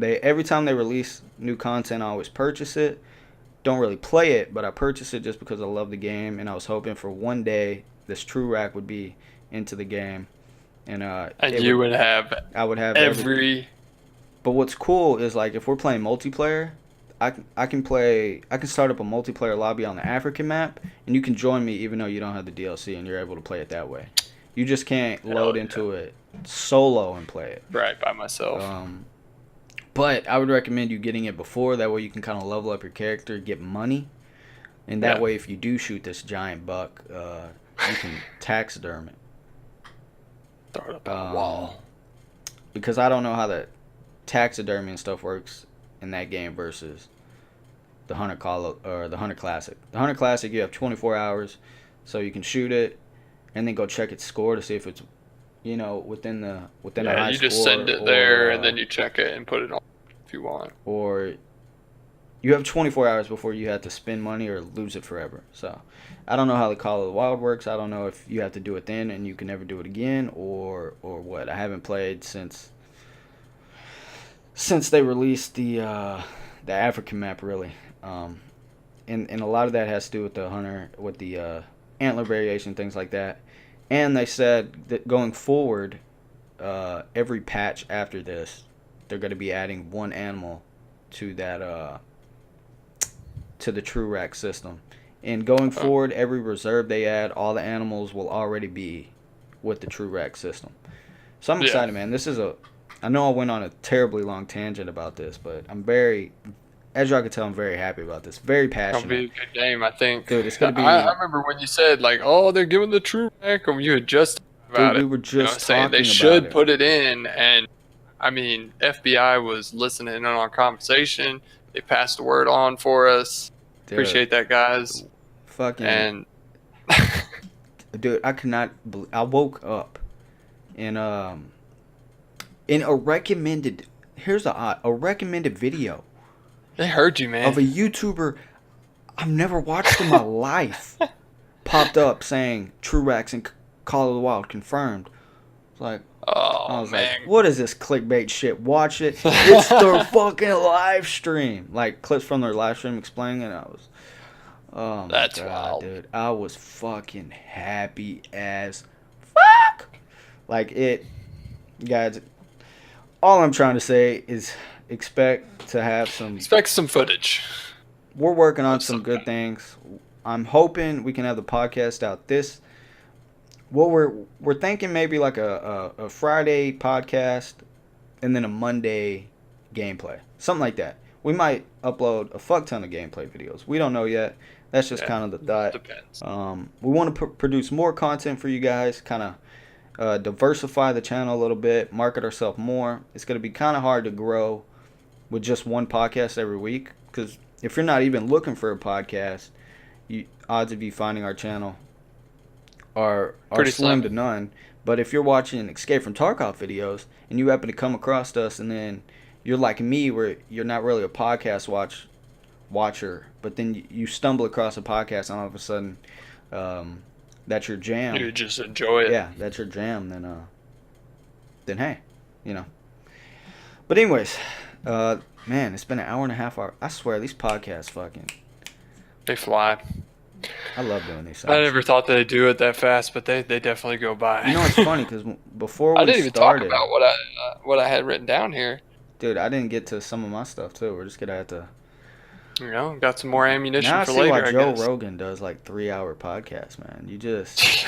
Every time they release new content, I always purchase it. Don't really play it, but I purchase it just because I love the game, and I was hoping for one day this True Rack would be into the game, and you would have. I would have every. But what's cool is like if we're playing multiplayer, I can start up a multiplayer lobby on the African map, and you can join me even though you don't have the DLC, and you're able to play it that way. You just can't load into it solo and play it. Right, by myself. But I would recommend you getting it before. That way you can kind of level up your character, get money. And that way if you do shoot this giant buck, you can taxiderm it. Throw it up on the wall. Because I don't know how the taxidermy and stuff works in that game versus the Hunter Classic. The Hunter Classic, you have 24 hours, so you can shoot it and then go check its score to see if it's, you know, within the high score. Yeah, you just send it there and then you check it and put it on if you want. Or you have 24 hours before you have to spend money or lose it forever. So I don't know how the Call of the Wild works. I don't know if you have to do it then and you can never do it again, or what. I haven't played since they released the African map, really. And a lot of that has to do with the hunter, with the antler variation, things like that. And they said that going forward, every patch after this, they're going to be adding one animal to that to the True Rack system. And going forward, every reserve they add, all the animals will already be with the True Rack system. So I'm excited, man. I know I went on a terribly long tangent about this, but as y'all can tell, I'm very happy about this. Very passionate. It's going to be a good game, I think. Dude, it's going to be... I remember when you said, like, oh, they're giving the True Rack, and you had just about we were just talking saying they about should it. Put it in, and, I mean, FBI was listening in on our conversation. They passed the word on for us. Dude, appreciate that, guys. Fucking... And... Dude, I cannot believe... I woke up in a recommended... Here's a recommended video. They heard you, man. Of a YouTuber I've never watched in my life popped up saying True Racks and Call of the Wild confirmed. It's like, I was like, what is this clickbait shit? Watch it. It's their fucking live stream. Like clips from their live stream explaining it. I was, oh my That's God, wild, dude. I was fucking happy as fuck. Like it, guys. All I'm trying to say is expect some footage. We're working on some good things. I'm hoping we can have the podcast out we're thinking maybe like a Friday podcast and then a Monday gameplay. Something like that. We might upload a fuck ton of gameplay videos. We don't know yet. That's just kind of the thought. Depends. We want to produce more content for you guys, kind of diversify the channel a little bit, market ourselves more. It's going to be kind of hard to grow with just one podcast every week, because if you're not even looking for a podcast, odds of you finding our channel are pretty slim to none. But if you're watching Escape from Tarkov videos and you happen to come across us, and then you're like me where you're not really a podcast watcher, but then you stumble across a podcast and all of a sudden that's your jam. You just enjoy it. Yeah, that's your jam. Then hey, you know. But anyways, man, it's been an hour and a half. I swear, these podcasts fucking... They fly. I love doing these. I never thought they'd do it that fast, but they definitely go by. You know, it's funny because before I didn't even talk about what I had written down here. Dude, I didn't get to some of my stuff too. We're just gonna have to... You know, got some more ammunition now for I see later, why Joe guess. Rogan does like 3-hour podcasts, man. You just...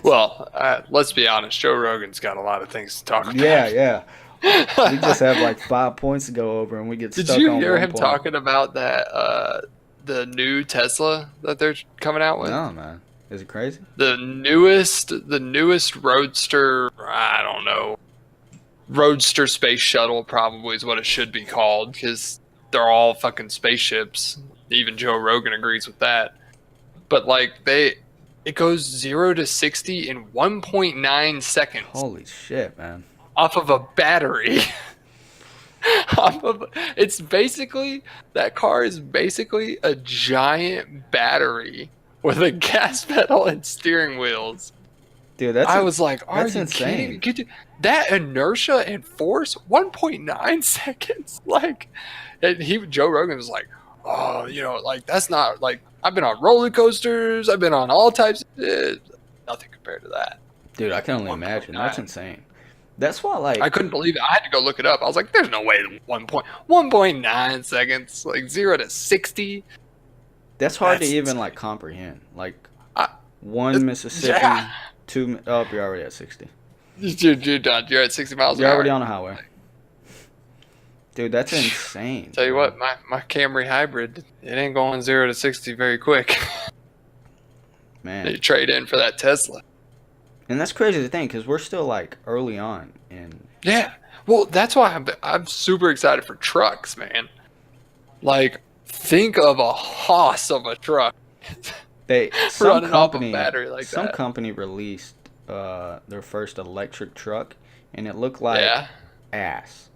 Well, let's be honest. Joe Rogan's got a lot of things to talk about. Yeah. We just have like 5 points to go over, and we get stuck on one point. Did you hear him talking about that the new Tesla that they're coming out with? No, man. Is it crazy? The newest Roadster, I don't know. Roadster space shuttle probably is what it should be called, because they're all fucking spaceships. even Joe Rogan agrees with that. But like it goes 0 to 60 in 1.9 seconds Holy shit, man. off of a battery. It's basically, that car is basically a giant battery with a gas pedal and steering wheels. Dude, I was like, are that's you insane. kidding me? That inertia and force, 1.9 seconds. Like, and Joe Rogan was like, oh, like, that's not, like, I've been on roller coasters, I've been on all types of shit. Nothing compared to that. Dude, I can only imagine. That's insane. That's why, like, I couldn't believe it. I had to go look it up. I was like, there's no way 1.9 seconds, like 0 to 60. That's hard to even, like, comprehend. Like, I, one Mississippi, yeah. two, oh, you're already at 60. You're done. You're at 60 miles an You're hour. already on the highway. Dude, that's insane. Tell you what, my Camry hybrid, it ain't going 0 to 60 very quick. Man. You trade in for that Tesla. And that's crazy to think, because we're still, like, early on. Yeah. Well, that's why I'm super excited for trucks, man. Like, think of a hoss of a truck. Running off a battery like some that. company released their first electric truck, and it looked like ass.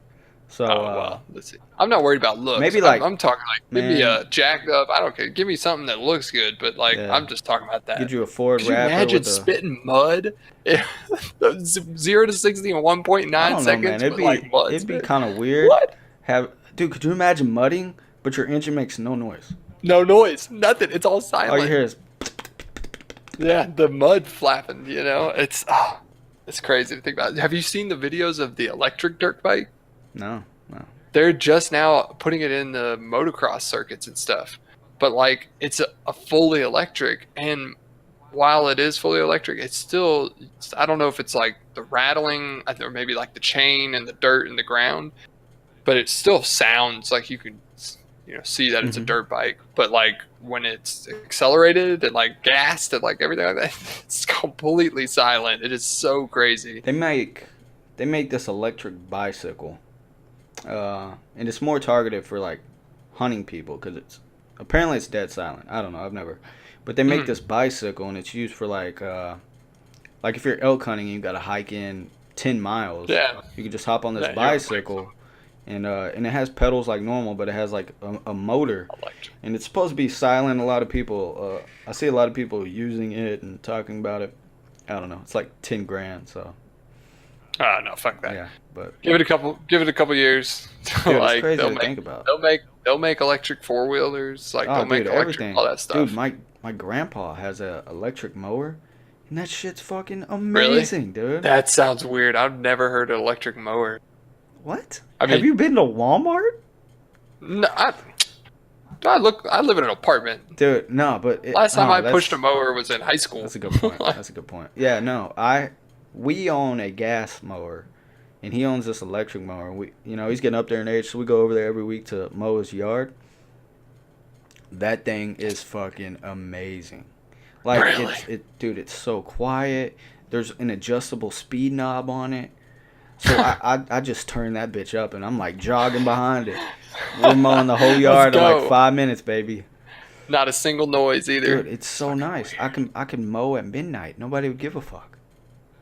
So, well, let's see. I'm not worried about looks. Maybe like I'm talking like maybe jacked up. I don't care. Give me something that looks good, but like I'm just talking about that. Get you a Ford Could you Raptor. imagine spitting mud? 0 to 60 in 1.9 seconds. It'd be kind of weird. What? Dude, could you imagine mudding, but your engine makes no noise? No noise, nothing. It's all silent. All you hear is the mud flapping. It's crazy to think about. Have you seen the videos of the electric dirt bike? No. They're just now putting it in the motocross circuits and stuff. But like, it's a fully electric, and while it is fully electric, it's still, I don't know if it's like the rattling or maybe like the chain and the dirt in the ground, but it still sounds like you can see that it's a dirt bike. But like when it's accelerated and like gassed and like everything like that, it's completely silent. It is so crazy. They make this electric bicycle, and it's more targeted for like hunting people, because apparently it's dead silent. I don't know, I've never, but they make this bicycle, and it's used for like if you're elk hunting and you got to hike in 10 miles, you can just hop on this bicycle. And it has pedals like normal, but it has like a motor, and it's supposed to be silent. A lot of people, I see a lot of people using it and talking about it. I don't know. It's like $10,000. So. No, fuck that. Yeah, but give it a couple years. Dude, like, it's crazy to think about. They'll make electric 4-wheelers. Like they'll make electric everything. All that stuff. Dude, my grandpa has a electric mower, and that shit's fucking amazing, dude. That sounds weird. I've never heard an electric mower. What? Have you been to Walmart? No, I live in an apartment. Dude, no, but last time I pushed a mower was in high school. That's a good point. That's a good point. Yeah, no, we own a gas mower, and he owns this electric mower. He's getting up there in age, so we go over there every week to mow his yard. That thing is fucking amazing. Like, really? Dude, it's so quiet. There's an adjustable speed knob on it. So I just turn that bitch up, and I'm like jogging behind it. We're mowing the whole yard in like 5 minutes, baby. Not a single noise either. Dude, it's so nice. I can mow at midnight. Nobody would give a fuck.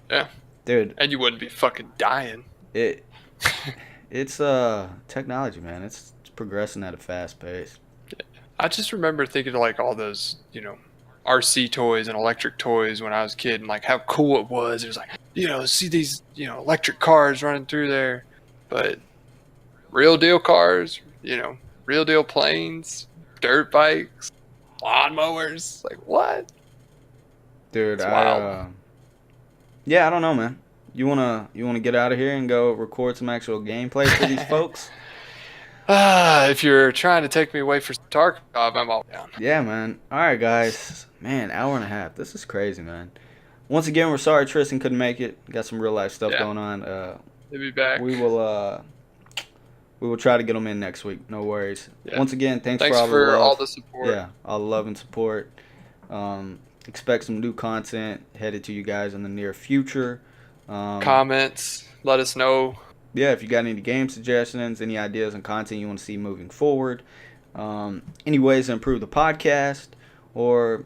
Yeah. Dude. And you wouldn't be fucking dying. It's technology, man. It's progressing at a fast pace. I just remember thinking of like all those, RC toys and electric toys when I was a kid, and like how cool it was. It was like, see these, electric cars running through there, but real deal cars, real deal planes, dirt bikes, lawnmowers, like what? Dude, I don't know, man. You wanna get out of here and go record some actual gameplay for these folks? If you're trying to take me away for Tarkov, I'm all down. Yeah, man. All right, guys. Man, hour and a half. This is crazy, man. Once again, we're sorry Triston couldn't make it. Got some real life stuff going on. He'll be back. We will try to get him in next week. No worries. Yeah. Once again, thanks for all the support. Yeah, all the love and support. Expect some new content headed to you guys in the near future. Comments. Let us know. Yeah, if you got any game suggestions, any ideas and content you want to see moving forward, any ways to improve the podcast, or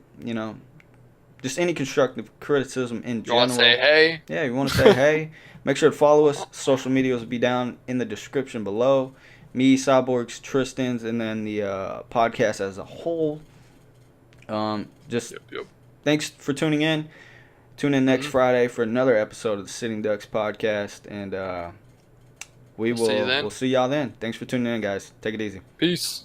just any constructive criticism in You general. want to say hey? Yeah, you want to say hey. Make sure to follow us. Social medias will be down in the description below. Me, Cyborgs, Tristan's, and then the podcast as a whole. Yep. Thanks for tuning in. Tune in next Friday for another episode of the Sitting Ducks podcast, and we'll see y'all then. Thanks for tuning in, guys. Take it easy. Peace.